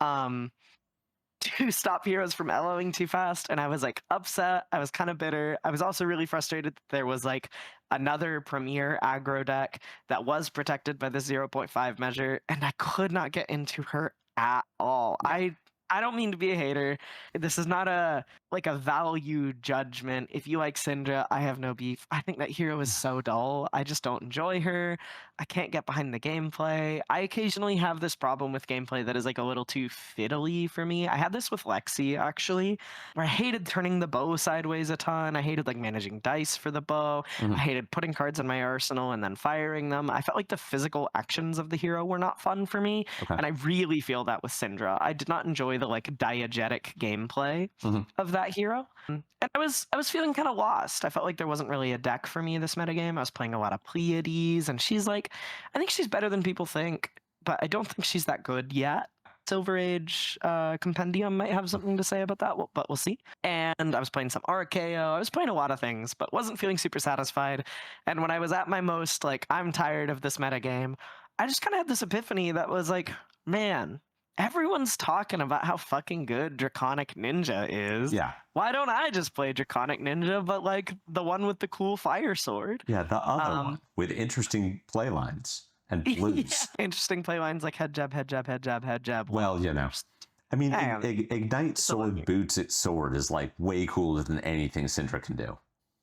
to stop heroes from LOing too fast, and I was like upset. I was kind of bitter. I was also really frustrated that there was like another premier aggro deck that was protected by the 0.5 measure, and I could not get into her at all. Yeah. I don't mean to be a hater. This is not a value judgment. If you like Syndra, I have no beef. I think that hero is so dull. I just don't enjoy her. I can't get behind the gameplay. I occasionally have this problem with gameplay that is like a little too fiddly for me. I had this with Lexi actually, where I hated turning the bow sideways a ton. I hated like managing dice for the bow. Mhm. I hated putting cards in my arsenal and then firing them. I felt like the physical actions of the hero were not fun for me. Okay. And I really feel that with Syndra. I did not enjoy the like diegetic gameplay of that hero. And I was feeling kind of lost. I felt like there wasn't really a deck for me this metagame. I was playing a lot of Pleiades, and she's like, I think she's better than people think, but I don't think she's that good yet. Silver Age Compendium might have something to say about that, but we'll see. And I was playing some RKO. I was playing a lot of things, but wasn't feeling super satisfied. And when I was at my most, like, I'm tired of this metagame, I just kind of had this epiphany that was like, man, everyone's talking about how fucking good Draconic Ninja is. Yeah. Why don't I just play Draconic Ninja, but like the one with the cool fire sword? Yeah, the other one with interesting play lines and blues. Yeah, interesting play lines like head jab, head jab, head jab, head jab. Well, I mean, Yeah, Ignite Sword boots its sword is like way cooler than anything Syndra can do.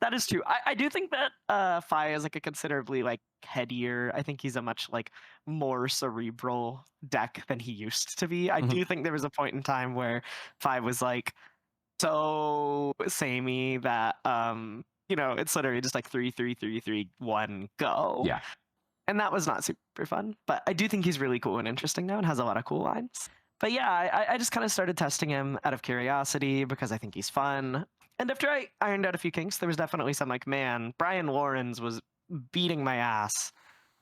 that is true. I do think that Phi is like a considerably like headier. I think he's a much like more cerebral deck than he used to be. I do think there was a point in time where Phi was like so samey that it's literally just like 3-3-3-3-1 go. Yeah. And that was not super fun. But I do think he's really cool and interesting now and has a lot of cool lines. But yeah, I just kind of started testing him out of curiosity because I think he's fun. And after I ironed out a few kinks, there was definitely some like, man, Brian Lawrence was beating my ass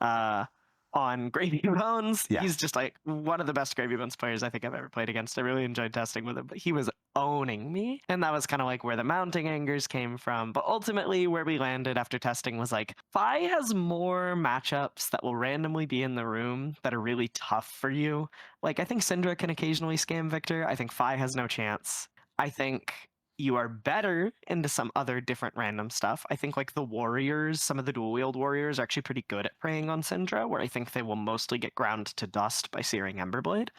on Gravy Bones. Yeah. He's just like one of the best Gravy Bones players I think I've ever played against. I really enjoyed testing with him, but he was owning me. And that was kind of like where the mounting angers came from. But ultimately where we landed after testing was like, Phi has more matchups that will randomly be in the room that are really tough for you. Like I think Syndra can occasionally scam Victor. I think Phi has no chance. I think you are better into some other different random stuff. I think like the warriors, some of the dual wield warriors are actually pretty good at preying on Syndra, where I think they will mostly get ground to dust by Searing Emberblade.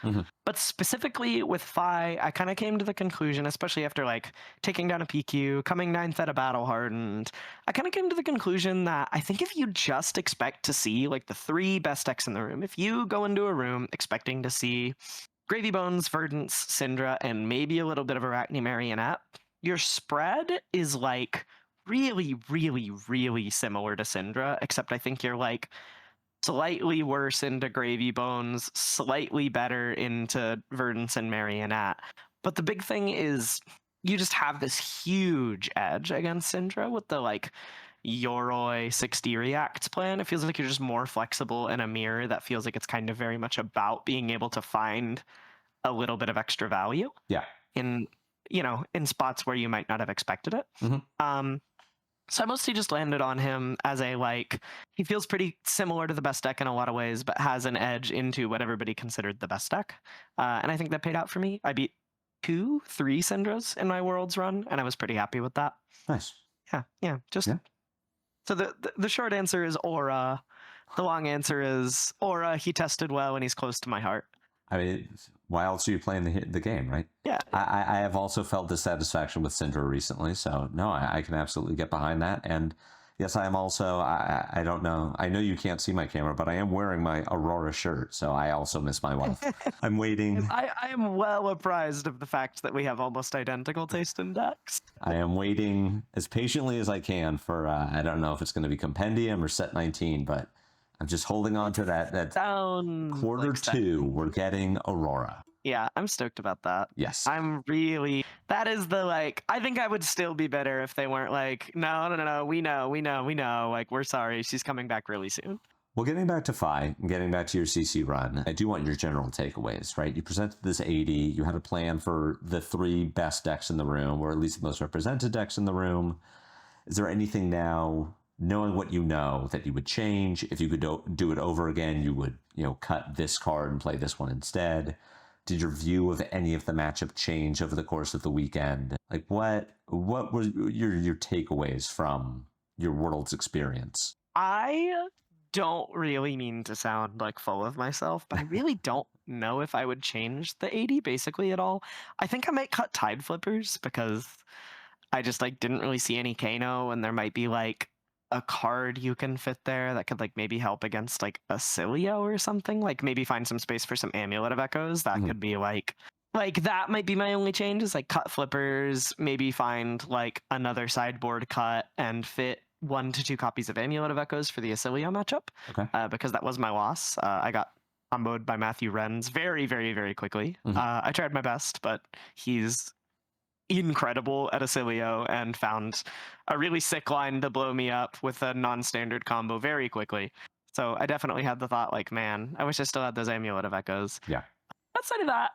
But specifically with Phi, I kind of came to the conclusion, especially after like taking down a PQ, coming 9th at a Battle Hardened, I kind of came to the conclusion that I think if you just expect to see like the 3 best decks in the room, if you go into a room expecting to see Gravy Bones, Verdance, Syndra, and maybe a little bit of Arachne Marionette, your spread is like really, really, really similar to Syndra, except I think you're like slightly worse into Gravy Bones, slightly better into Verdance and Marionette. But the big thing is you just have this huge edge against Syndra with the like Yoroi 60 reacts plan. It feels like you're just more flexible in a mirror that feels like it's kind of very much about being able to find a little bit of extra value. Yeah. In spots where you might not have expected it. So I mostly just landed on him as a like, he feels pretty similar to the best deck in a lot of ways, but has an edge into what everybody considered the best deck. And I think that paid out for me. I beat 3 Syndras in my Worlds run, and I was pretty happy with that. Nice. Yeah. Just Yeah. so the short answer is Aura. The long answer is Aura. He tested well, and he's close to my heart. I mean, why else are you playing the game, right? Yeah. I have also felt dissatisfaction with Syndra recently, so no, I can absolutely get behind that. And yes, I am also, I don't know, I know you can't see my camera, but I am wearing my Aurora shirt, so I also miss my wife. I'm waiting. I am well apprised of the fact that we have almost identical taste in decks. I am waiting as patiently as I can for, I don't know if it's going to be Compendium or Set 19, but I'm just holding on to that Sounds quarter like two. We're getting Aurora. Yeah, I'm stoked about that. Yes. That is the like, I think I would still be better if they weren't like, no, we know, like, we're sorry, she's coming back really soon. Well, getting back to Fi and getting back to your CC run, I do want your general takeaways, right? You presented this 80, you had a plan for the 3 best decks in the room, or at least the most represented decks in the room. Is there anything now, knowing what you know, that you would change? If you could do it over again, you would, cut this card and play this one instead. Did your view of any of the matchup change over the course of the weekend? Like, what were your takeaways from your Worlds experience? I don't really mean to sound like full of myself, but I really don't know if I would change the 80 basically at all. I think I might cut Tide Flippers because I just like didn't really see any Kano, and there might be like a card you can fit there that could like maybe help against like a Cilio or something, like maybe find some space for some Amulet of Echoes. That could be like that might be my only change, is like cut Flippers, maybe find like another sideboard cut and fit 1 to 2 copies of Amulet of Echoes for the Acilio matchup. Okay. Because that was my loss. I got comboed by Matthew Renz very, very, very quickly. I tried my best, but he's incredible at Acilio and found a really sick line to blow me up with a non-standard combo very quickly. So I definitely had the thought, like, man, I wish I still had those Amulet of Echoes. Yeah. Outside of that,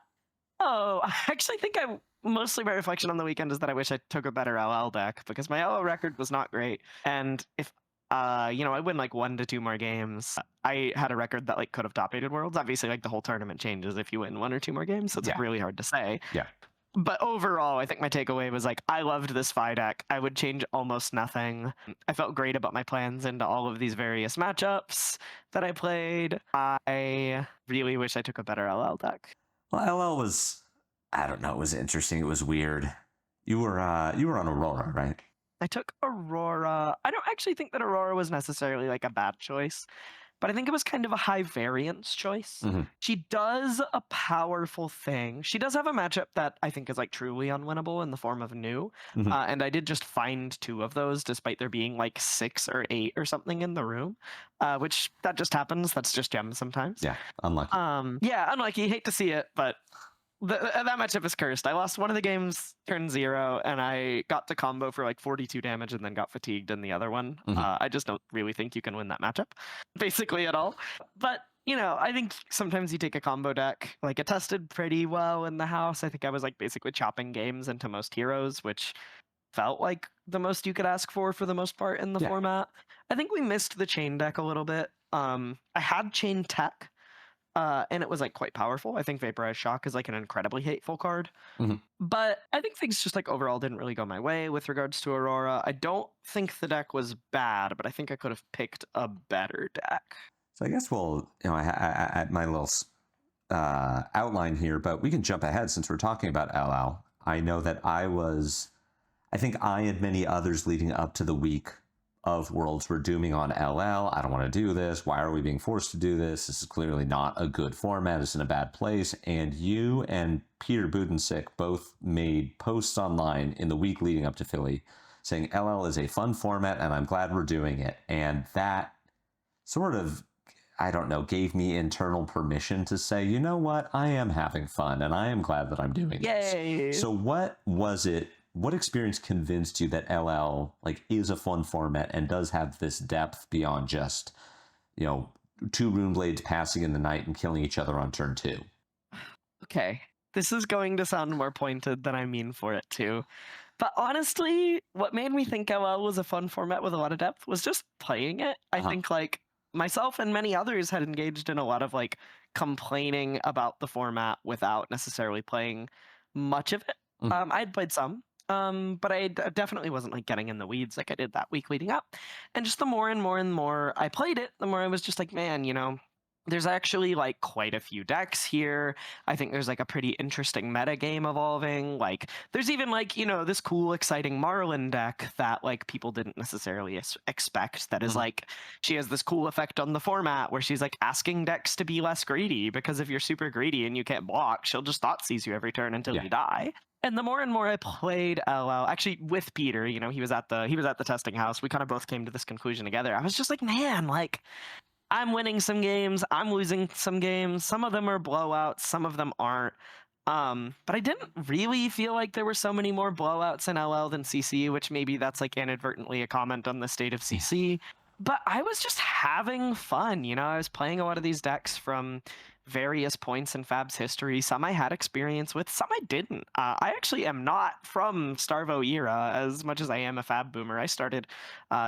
I actually think mostly my reflection on the weekend is that I wish I took a better LL deck, because my LL record was not great. And if I win like 1 to 2 more games, I had a record that like could have top 8 Worlds. Obviously, like the whole tournament changes if you win 1 or 2 more games, so it's really hard to say. Yeah. But overall, I think my takeaway was like, I loved this Fi deck. I would change almost nothing. I felt great about my plans into all of these various matchups that I played. I really wish I took a better LL deck. Well, LL was, I don't know, it was interesting. It was weird. You were on Aurora, right? I took Aurora. I don't actually think that Aurora was necessarily like a bad choice, but I think it was kind of a high variance choice. She does a powerful thing. She does have a matchup that I think is like truly unwinnable in the form of New. And I did just find 2 of those, despite there being like 6 or 8 or something in the room, which that just happens. That's just gems sometimes. Yeah, unlucky. Unlucky. Hate to see it, but that matchup is cursed. I lost one of the games turn 0, and I got to combo for like 42 damage and then got fatigued in the other one. I just don't really think you can win that matchup, basically at all. But, I think sometimes you take a combo deck. Like, it tested pretty well in the house. I think I was like basically chopping games into most heroes, which felt like the most you could ask for the most part in the format. I think we missed the chain deck a little bit. I had chain tech. And it was like quite powerful. I think Vaporized Shock is like an incredibly hateful card. But I think things just like overall didn't really go my way with regards to Aurora. I don't think the deck was bad, but I think I could have picked a better deck. So I guess I my little outline here, but we can jump ahead since we're talking about LL. I know that I think I and many others leading up to the week of Worlds were dooming on LL. I don't want to do this. Why are we being forced to do this? This is clearly not a good format. It's in a bad place. And you and Peter Budensick both made posts online in the week leading up to Philly saying LL is a fun format and I'm glad we're doing it. And that sort of, I don't know, gave me internal permission to say, you know what? I am having fun and I am glad that I'm doing this. So what was it? What experience convinced you that LL like is a fun format and does have this depth beyond just, 2 Rune Blades passing in the night and killing each other on turn 2? Okay, this is going to sound more pointed than I mean for it to, But honestly, what made me think LL was a fun format with a lot of depth was just playing it. I Uh-huh. think like myself and many others had engaged in a lot of like complaining about the format without necessarily playing much of it. Mhm. I had played some, but definitely wasn't like getting in the weeds like I did that week leading up. And just the more and more and more I played it, the more I was just like, man, there's actually like quite a few decks here. I think there's like a pretty interesting meta game evolving. Like there's even like, this cool exciting Marlin deck that like people didn't necessarily expect that is Mhm. like she has this cool effect on the format where she's like asking decks to be less greedy because if you're super greedy and you can't block, she'll just thought seize you every turn until Yeah. you die. And the more and more I played LL, actually with Peter, he was at the testing house. We kind of both came to this conclusion together. I was just like, man, like I'm winning some games, I'm losing some games. Some of them are blowouts, some of them aren't. But I didn't really feel like there were so many more blowouts in LL than CC, which maybe that's like inadvertently a comment on the state of Yeah. CC. But I was just having fun. I was playing a lot of these decks from various points in Fab's history. Some I had experience with, some I didn't. I actually am not from Starvo era as much as I am a Fab boomer. I started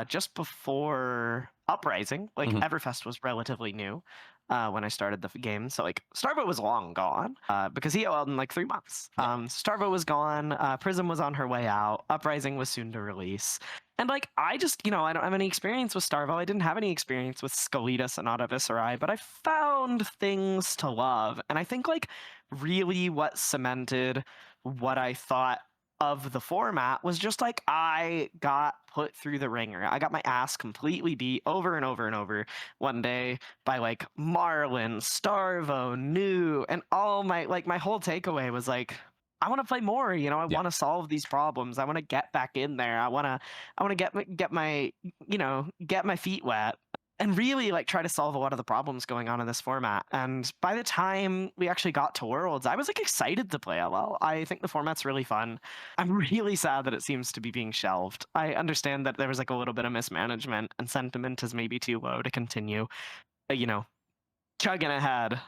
just before Uprising. Like Mhm. Everfest was relatively new when I started the game. So like Starvo was long gone because he OL'd in like 3 months. Yeah. Starvo was gone. Prism was on her way out. Uprising was soon to release. And like I just, I don't have any experience with Starvo. I didn't have any experience with Skeleta, Sonata, Viscerai, but I found things to love. And I think like really what cemented what I thought of the format was just like I got put through the ringer. I got my ass completely beat over and over and over one day by like Marlin, Starvo, New, and all my whole takeaway was like I want to play more, I Yeah. want to solve these problems. I want to get back in there. I want to get my feet wet and really like try to solve a lot of the problems going on in this format. And by the time we actually got to Worlds, I was like excited to play LL. I think the format's really fun. I'm really sad that it seems to be being shelved. I understand that there was like a little bit of mismanagement and sentiment is maybe too low to continue, you know, chugging ahead.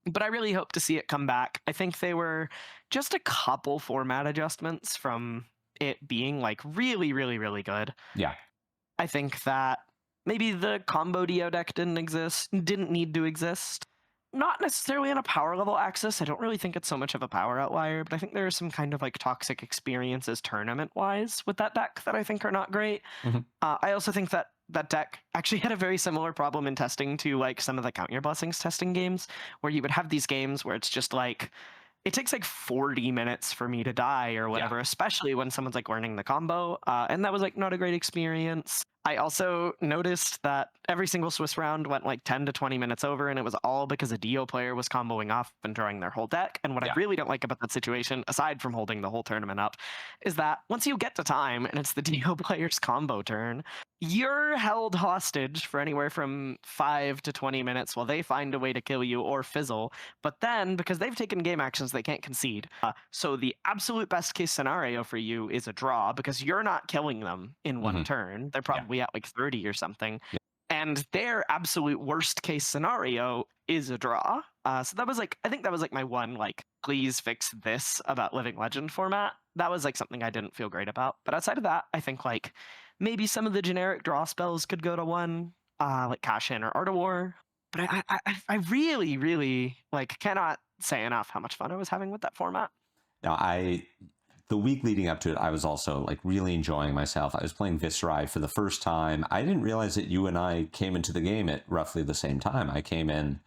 But I really hope to see it come back. I think they were just a couple format adjustments from it being like really, really, really good. Yeah. I think that maybe the combo Dio deck didn't need to exist. Not necessarily on a power level axis. I don't really think it's so much of a power outlier, but I think there are some kind of like toxic experiences tournament wise with that deck that I think are not great. Mhm. I also think that that deck actually had a very similar problem in testing to like some of the Count Your Blessings testing games, where you would have these games where it's just like it takes like 40 minutes for me to die or Yeah. whatever, especially when someone's like learning the combo. And that was like not a great experience. I also noticed that every single Swiss round went like 10 to 20 minutes over, and it was all because a Dio player was comboing off and drawing their whole deck. And what I Yeah. really don't like about that situation, aside from holding the whole tournament up, is that once you get to time and it's the Dio player's combo turn, you're held hostage for anywhere from 5 to 20 minutes while they find a way to kill you or fizzle. But then, because they've taken game actions, they can't concede. So the absolute best case scenario for you is a draw because you're not killing them in one Mhm. turn. They're Yeah. probably at like 30 or something. Yeah. And their absolute worst case scenario is a draw. So that was like, I think that was like my one, like, please fix this about Living Legend format. That was like something I didn't feel great about. But outside of that, I think like maybe some of the generic draw spells could go to one, like Cash In or Art of War. But I really, really like cannot say enough how much fun I was having with that format. Now, the week leading up to it, I was also like really enjoying myself. I was playing Viscerai for the first time. I didn't realize that you and I came into the game at roughly the same time. I came in,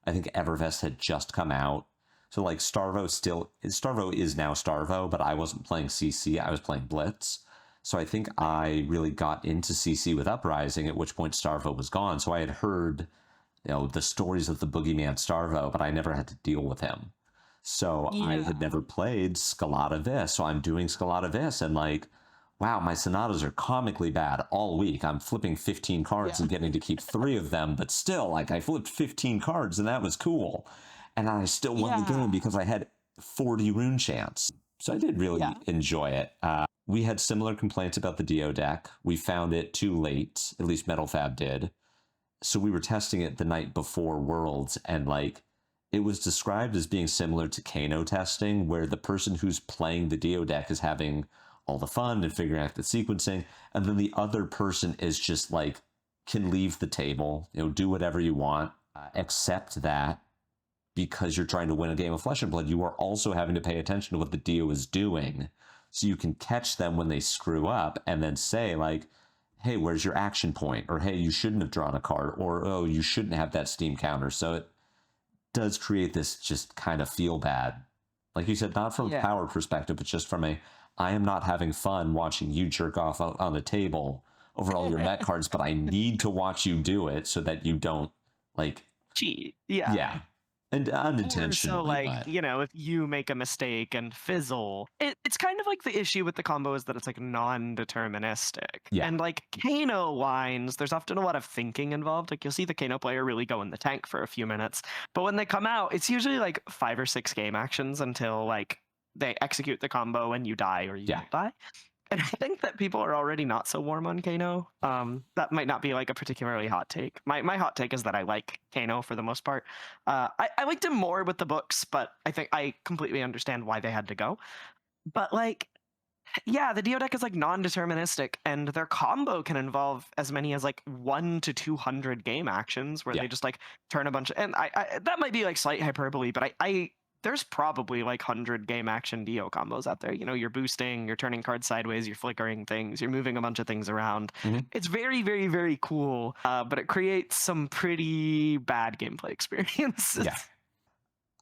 I think Evervest had just come out. So like Starvo is now Starvo, but I wasn't playing CC. I was playing Blitz. So I think I really got into CC with Uprising, at which point Starvo was gone. So I had heard, the stories of the boogeyman Starvo, but I never had to deal with him. So I Yeah. had never played Scalata Vis, so I'm doing Scalata Vis, and like, wow, my sonatas are comically bad all week. I'm flipping 15 cards Yeah. and getting to keep 3 of them, but still, like, I flipped 15 cards, and that was cool. And I still won the Yeah. game because I had 40 rune chance. So I did really Yeah. enjoy it. We had similar complaints about the Dio deck. We found it too late, at least Metal Fab did. So we were testing it the night before Worlds, and like it was described as being similar to Kano testing, where the person who's playing the Dio deck is having all the fun and figuring out the sequencing, and then the other person is just like can leave the table, do whatever you want, accept that because you're trying to win a game of Flesh and Blood, you are also having to pay attention to what the Dio is doing, so you can catch them when they screw up and then say like, hey, where's your action point? Or hey, you shouldn't have drawn a card, or oh, you shouldn't have that Steam counter. So it does create this just kind of feel bad, like you said, not from a power perspective, but just from I am not having fun watching you jerk off on the table over all your Met cards, but I need to watch you do it so that you don't like cheat. Yeah. And unintentionally. So, like, if you make a mistake and fizzle, it's kind of like the issue with the combo is that it's like non-deterministic. Yeah. And like Kano lines, there's often a lot of thinking involved. Like you'll see the Kano player really go in the tank for a few minutes, but when they come out, it's usually like 5 or 6 game actions until like they execute the combo and you die or you don't die. And I think that people are already not so warm on Kano. That might not be like a particularly hot take. My hot take is that I like Kano for the most part. I liked him more with the books, but I think I completely understand why they had to go. But like, yeah, the Dio deck is like non-deterministic, and their combo can involve as many as like 1 to 200 game actions where they just like turn a bunch of, and I that might be like slight hyperbole, but I there's probably like 100 game action Dio combos out there. You're boosting, you're turning cards sideways, you're flickering things, you're moving a bunch of things around. It's very, very, very cool, but it creates some pretty bad gameplay experiences. Yeah.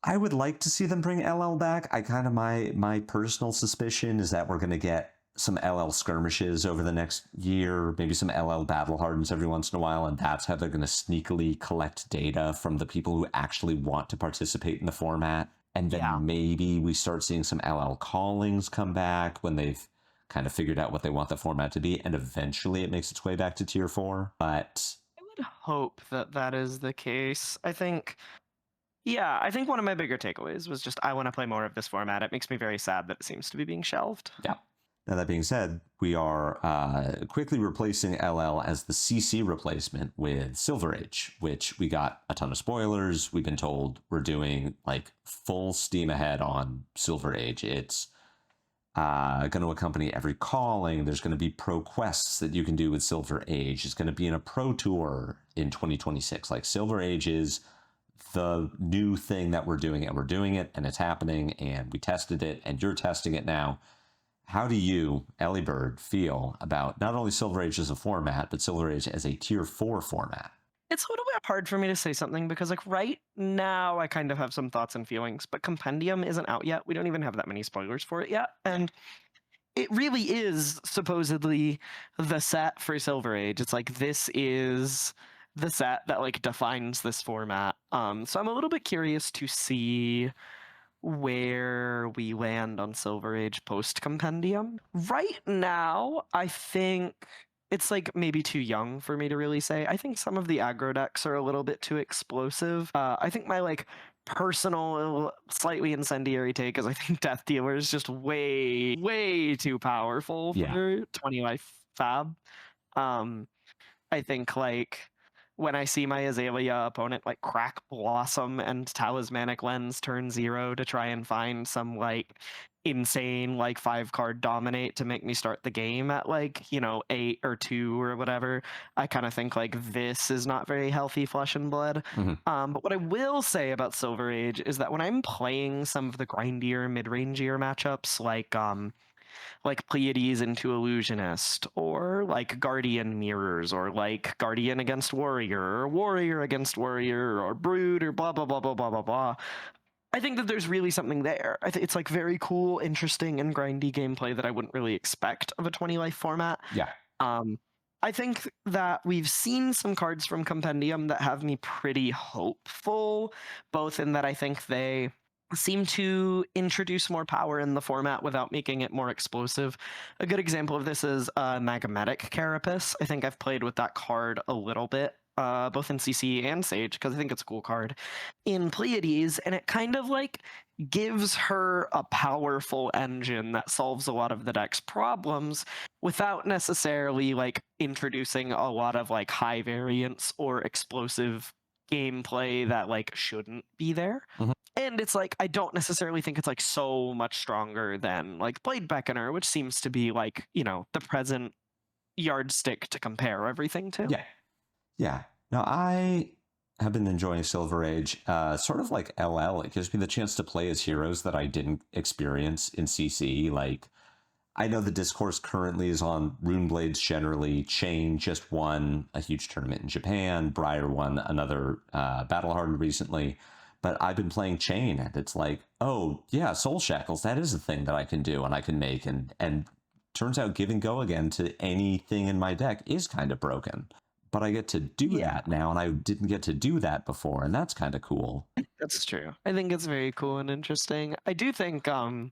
I would like to see them bring LL back. I kind of, my personal suspicion is that we're going to get some LL skirmishes over the next year, maybe some LL battle hardens every once in a while, and that's how they're going to sneakily collect data from the people who actually want to participate in the format. And then maybe we start seeing some LL callings come back when they've kind of figured out what they want the format to be, and eventually it makes its way back to tier 4. But I would hope that that is the case. I think one of my bigger takeaways was just I want to play more of this format. It makes me very sad that it seems to be being shelved. Yeah. Now, that being said, we are quickly replacing LL as the CC replacement with Silver Age, which we got a ton of spoilers. We've been told we're doing like full steam ahead on Silver Age. It's going to accompany every calling. There's going to be pro quests that you can do with Silver Age. It's going to be in a pro tour in 2026. Like, Silver Age is the new thing that we're doing, and we're doing it, and it's happening, and we tested it, and you're testing it now. How do you, Elly Bird, feel about not only Silver Age as a format, but Silver Age as a tier 4 format? It's a little bit hard for me to say something because, like, right now I kind of have some thoughts and feelings, but Compendium isn't out yet. We don't even have that many spoilers for it yet. And it really is supposedly the set for Silver Age. It's like, this is the set that, like, defines this format. So I'm a little bit curious to see where we land on Silver Age post Compendium. Right now, I think it's like maybe too young for me to really say. I think some of the aggro decks are a little bit too explosive. I think my like personal, slightly incendiary take is I think Death Dealer is just way, way too powerful for 20 life Fab. I think like when I see my Azalea opponent like crack Blossom and Talismanic Lens turn 0 to try and find some like insane like 5-card dominate to make me start the game at like 8 or 2 or whatever, I kind of think like this is not very healthy Flesh and Blood. But what I will say about Silver Age is that when I'm playing some of the grindier mid-rangier matchups like Pleiades into Illusionist, or like Guardian Mirrors, or like Guardian against Warrior, or Warrior against Warrior, or Brood, or blah, blah, blah, blah, blah, blah, blah. I think that there's really something there. I think it's like very cool, interesting, and grindy gameplay that I wouldn't really expect of a 20-life format. Yeah. I think that we've seen some cards from Compendium that have me pretty hopeful, both in that I think they seem to introduce more power in the format without making it more explosive. A good example of this is Magmatic Carapace. I think I've played with that card a little bit, both in CC and Sage, because I think it's a cool card, in Pleiades, and it kind of like gives her a powerful engine that solves a lot of the deck's problems without necessarily like introducing a lot of like high variance or explosive gameplay that like shouldn't be there. Mhm. And it's like I don't necessarily think it's like so much stronger than like Blade Beckoner, which seems to be like, the present yardstick to compare everything to. Yeah. Yeah. Now, I have been enjoying Silver Age, sort of like LL. It gives me the chance to play as heroes that I didn't experience in CC. Like, I know the discourse currently is on Runeblades generally. Chain just won a huge tournament in Japan. Briar won another Battle Hardened recently. But I've been playing Chain, and it's like, oh, yeah, Soul Shackles, that is a thing that I can do and I can make. And turns out Give and Go again to anything in my deck is kind of broken. But I get to do that now, and I didn't get to do that before, and that's kind of cool. That's true. I think it's very cool and interesting. I do think on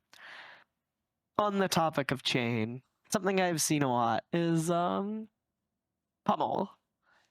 the topic of Chain, something I've seen a lot is Pummel.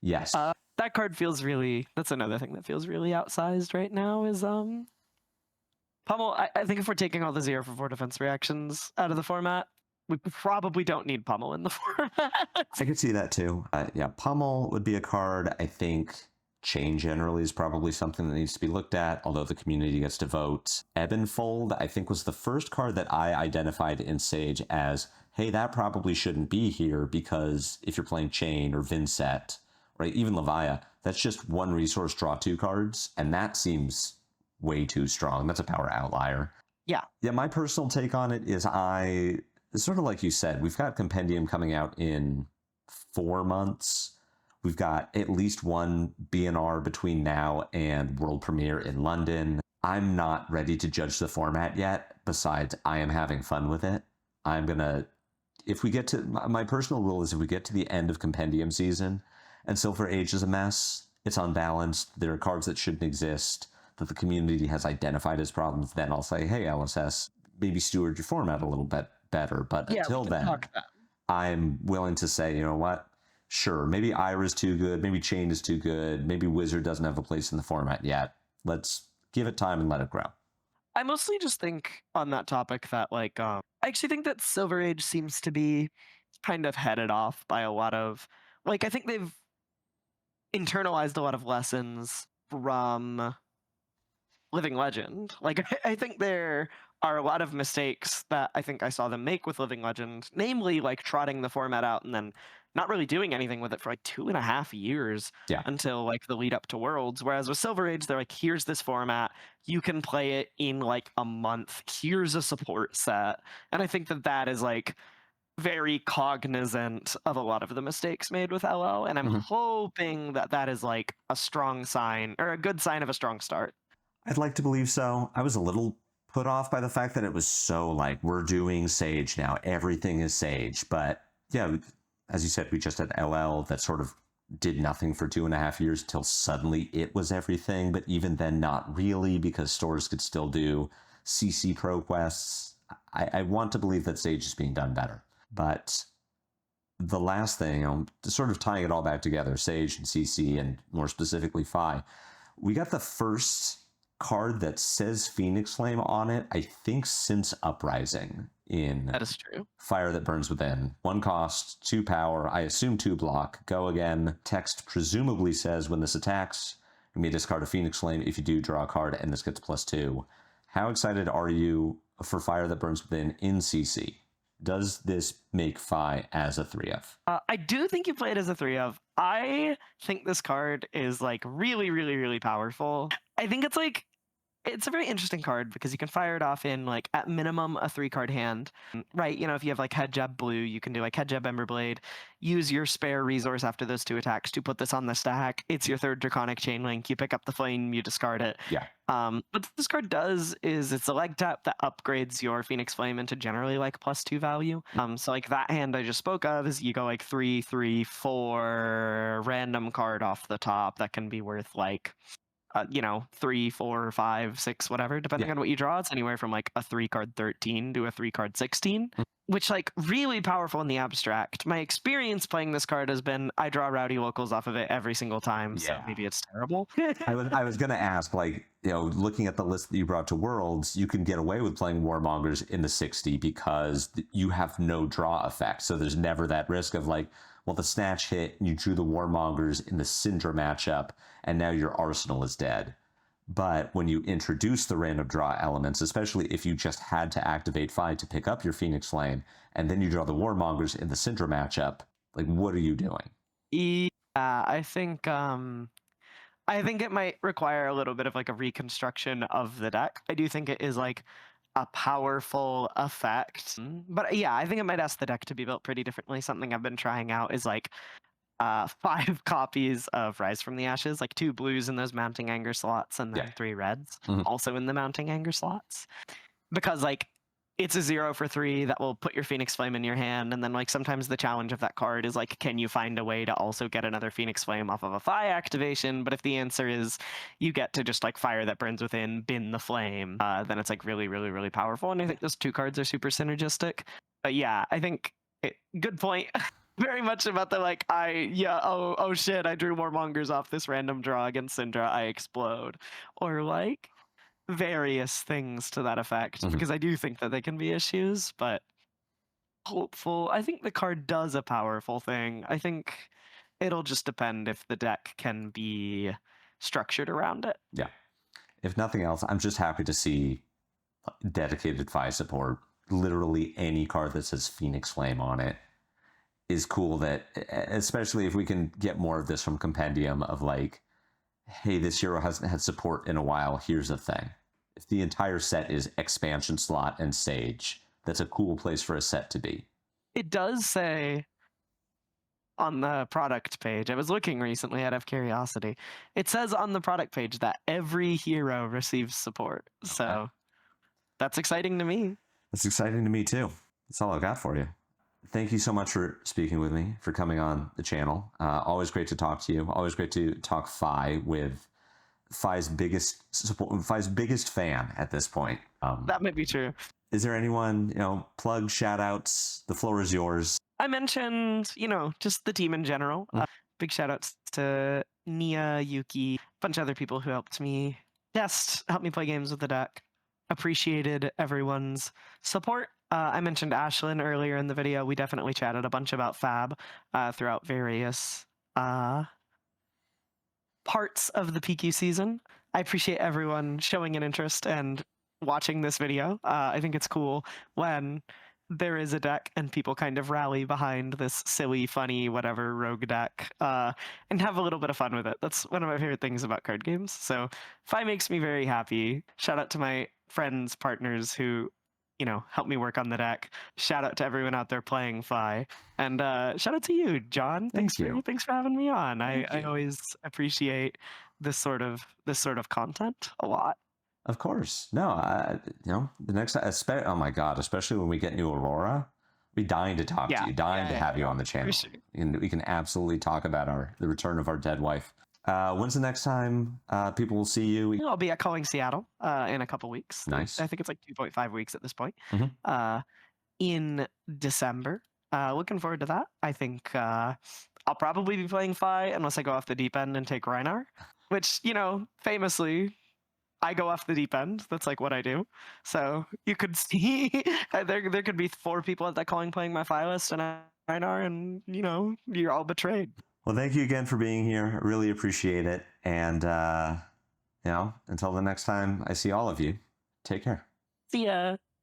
Yes. That card feels really, that's another thing that feels really outsized right now is Pummel. I think if we're taking all the 0 for 4 defense reactions out of the format, we probably don't need Pummel in the format. I could see that too. Yeah, Pummel would be a card. I think Chain generally is probably something that needs to be looked at, although the community gets to vote. Ebonfold, I think, was the first card that I identified in Sage as, hey, that probably shouldn't be here, because if you're playing Chain or Vincent, or even Levia, that's just one resource, draw 2 cards, and that seems way too strong. That's a power outlier. Yeah. Yeah, my personal take on it is sort of like you said, we've got Compendium coming out in 4 months. We've got at least one BNR between now and world premiere in London. I'm not ready to judge the format yet. Besides, I am having fun with it. If we get to, my personal rule is if we get to the end of Compendium season and Silver Age is a mess, it's unbalanced, there are cards that shouldn't exist, that the community has identified as problems, then I'll say, hey, LSS, maybe steward your format a little bit better. But until then, I'm willing to say, you know what? Sure, maybe Ira's too good, maybe Chain is too good, maybe Wizard doesn't have a place in the format yet. Let's give it time and let it grow. I mostly just think on that topic that like I actually think that Silver Age seems to be kind of headed off by a lot of like I think they've internalized a lot of lessons from Living Legend. Like I think there are a lot of mistakes that I think I saw them make with Living Legend, namely like trotting the format out and then not really doing anything with it for like 2.5 years until like the lead up to Worlds. Whereas with Silver Age, they're like, here's this format, you can play it in like a month, here's a support set. And I think that that is like very cognizant of a lot of the mistakes made with LO, and I'm hoping that that is like a strong sign or a good sign of a strong start. I'd like to believe so. I was a little put off by the fact that it was so like, we're doing Sage now, everything is Sage. But yeah, as you said, we just had LL that sort of did nothing for 2.5 years till suddenly it was everything. But even then, not really, because stores could still do CC Pro quests. I want to believe that Sage is being done better. But the last thing, sort of tying it all back together, Sage and CC, and more specifically Fi, we got the first card that says Phoenix Flame on it, I think, since Uprising in That is true. Fire That Burns Within. 1 cost, 2 power, I assume 2 block, go again. Text presumably says when this attacks, you may discard a Phoenix Flame. If you do, draw a card, and this gets +2. How excited are you for Fire That Burns Within in CC? Does this make Fi as a 3-of? I do think you play it as a 3-of. I think this card is like really, really, really powerful. I think it's like, it's a very interesting card because you can fire it off in like at minimum a 3-card hand, right? You know, if you have like Head Jab Blue, you can do like Head Jab Emberblade, use your spare resource after those 2 attacks to put this on the stack. It's your 3rd Draconic Chain Link. You pick up the flame, you discard it. Yeah. What this card does is it's a leg tap that upgrades your Phoenix Flame into generally like +2 value. So like that hand I just spoke of is you go like 3, 3, 4 random card off the top that can be worth like 3, 4, 5, 6, whatever, depending on what you draw. It's anywhere from like a 3-card 13 to a 3-card 16, which like really powerful in the abstract. My experience playing this card has been I draw Rowdy Locals off of it every single time, so maybe it's terrible. I was going to ask, like, looking at the list that you brought to Worlds, you can get away with playing Warmongers in the 60 because you have no draw effect. So there's never that risk of like, well, the Snatch hit, and you drew the Warmongers in the Syndra matchup, and now your arsenal is dead. But when you introduce the random draw elements, especially if you just had to activate Fi to pick up your Phoenix Flame, and then you draw the Warmongers in the Syndra matchup, like, what are you doing? Yeah, I think it might require a little bit of like a reconstruction of the deck. I do think it is like a powerful effect, but yeah, I think it might ask the deck to be built pretty differently. Something I've been trying out is like 5 copies of Rise from the Ashes, like 2 blues in those Mounting Anger slots, and then Yeah. 3 reds Mhm. also in the Mounting Anger slots. Because like it's a 0 for 3 that will put your Phoenix Flame in your hand, and then like sometimes the challenge of that card is like, can you find a way to also get another Phoenix Flame off of a Fi activation? But if the answer is you get to just like Fire That Burns Within, bin the flame, then it's like really, really, really powerful. And I think those 2 cards are super synergistic. But yeah, I think good point. Very much about the like, oh shit, I drew more Mongers off this random draw against Syndra, I explode. Or like various things to that effect, because I do think that they can be issues, but hopeful. I think the card does a powerful thing. I think it'll just depend if the deck can be structured around it. Yeah. If nothing else, I'm just happy to see dedicated Fi support. Literally any card that says Phoenix Flame on it is cool, that especially if we can get more of this from Compendium of like, hey, this hero hasn't had support in a while, here's the thing. If the entire set is expansion slot and Sage, that's a cool place for a set to be. It does say on the product page, I was looking recently out of curiosity, it says on the product page that every hero receives support. So that's exciting to me. That's exciting to me too. That's all I've got for you. Thank you so much for speaking with me, for coming on the channel. Always great to talk to you. Always great to talk Fi with Fi's biggest fan at this point. That might be true. Is there anyone, plug, shout outs? The floor is yours. I mentioned, just the team in general. Big shout outs to Nia, Yuki, a bunch of other people who helped me test, helped me play games with the deck. Appreciated everyone's support. I mentioned Ashlyn earlier in the video. We definitely chatted a bunch about Fab throughout various parts of the PQ season. I appreciate everyone showing an interest and watching this video. I think it's cool when there is a deck and people kind of rally behind this silly, funny, whatever rogue deck and have a little bit of fun with it. That's one of my favorite things about card games. So Fi makes me very happy. Shout out to my friends, partners who, help me work on the deck. Shout out to everyone out there playing Fi. And shout out to you, John. Thanks for having me on. I always appreciate this sort of content a lot. Of course. No, the next, oh my God, especially when we get new Aurora, be dying to talk to you, dying to have you on the channel. And we can absolutely talk about the return of our dead wife. When's the next time people will see you? I'll be at Calling Seattle in a couple weeks. Nice. I think it's like 2.5 weeks at this point. In December. Looking forward to that. I think I'll probably be playing Fi unless I go off the deep end and take Rhinar, which, famously, I go off the deep end. That's like what I do. So you could see there could be 4 people at that calling playing my Fi list and Rhinar, and you're all betrayed. Well, thank you again for being here. I really appreciate it. And until the next time I see all of you, take care. See ya.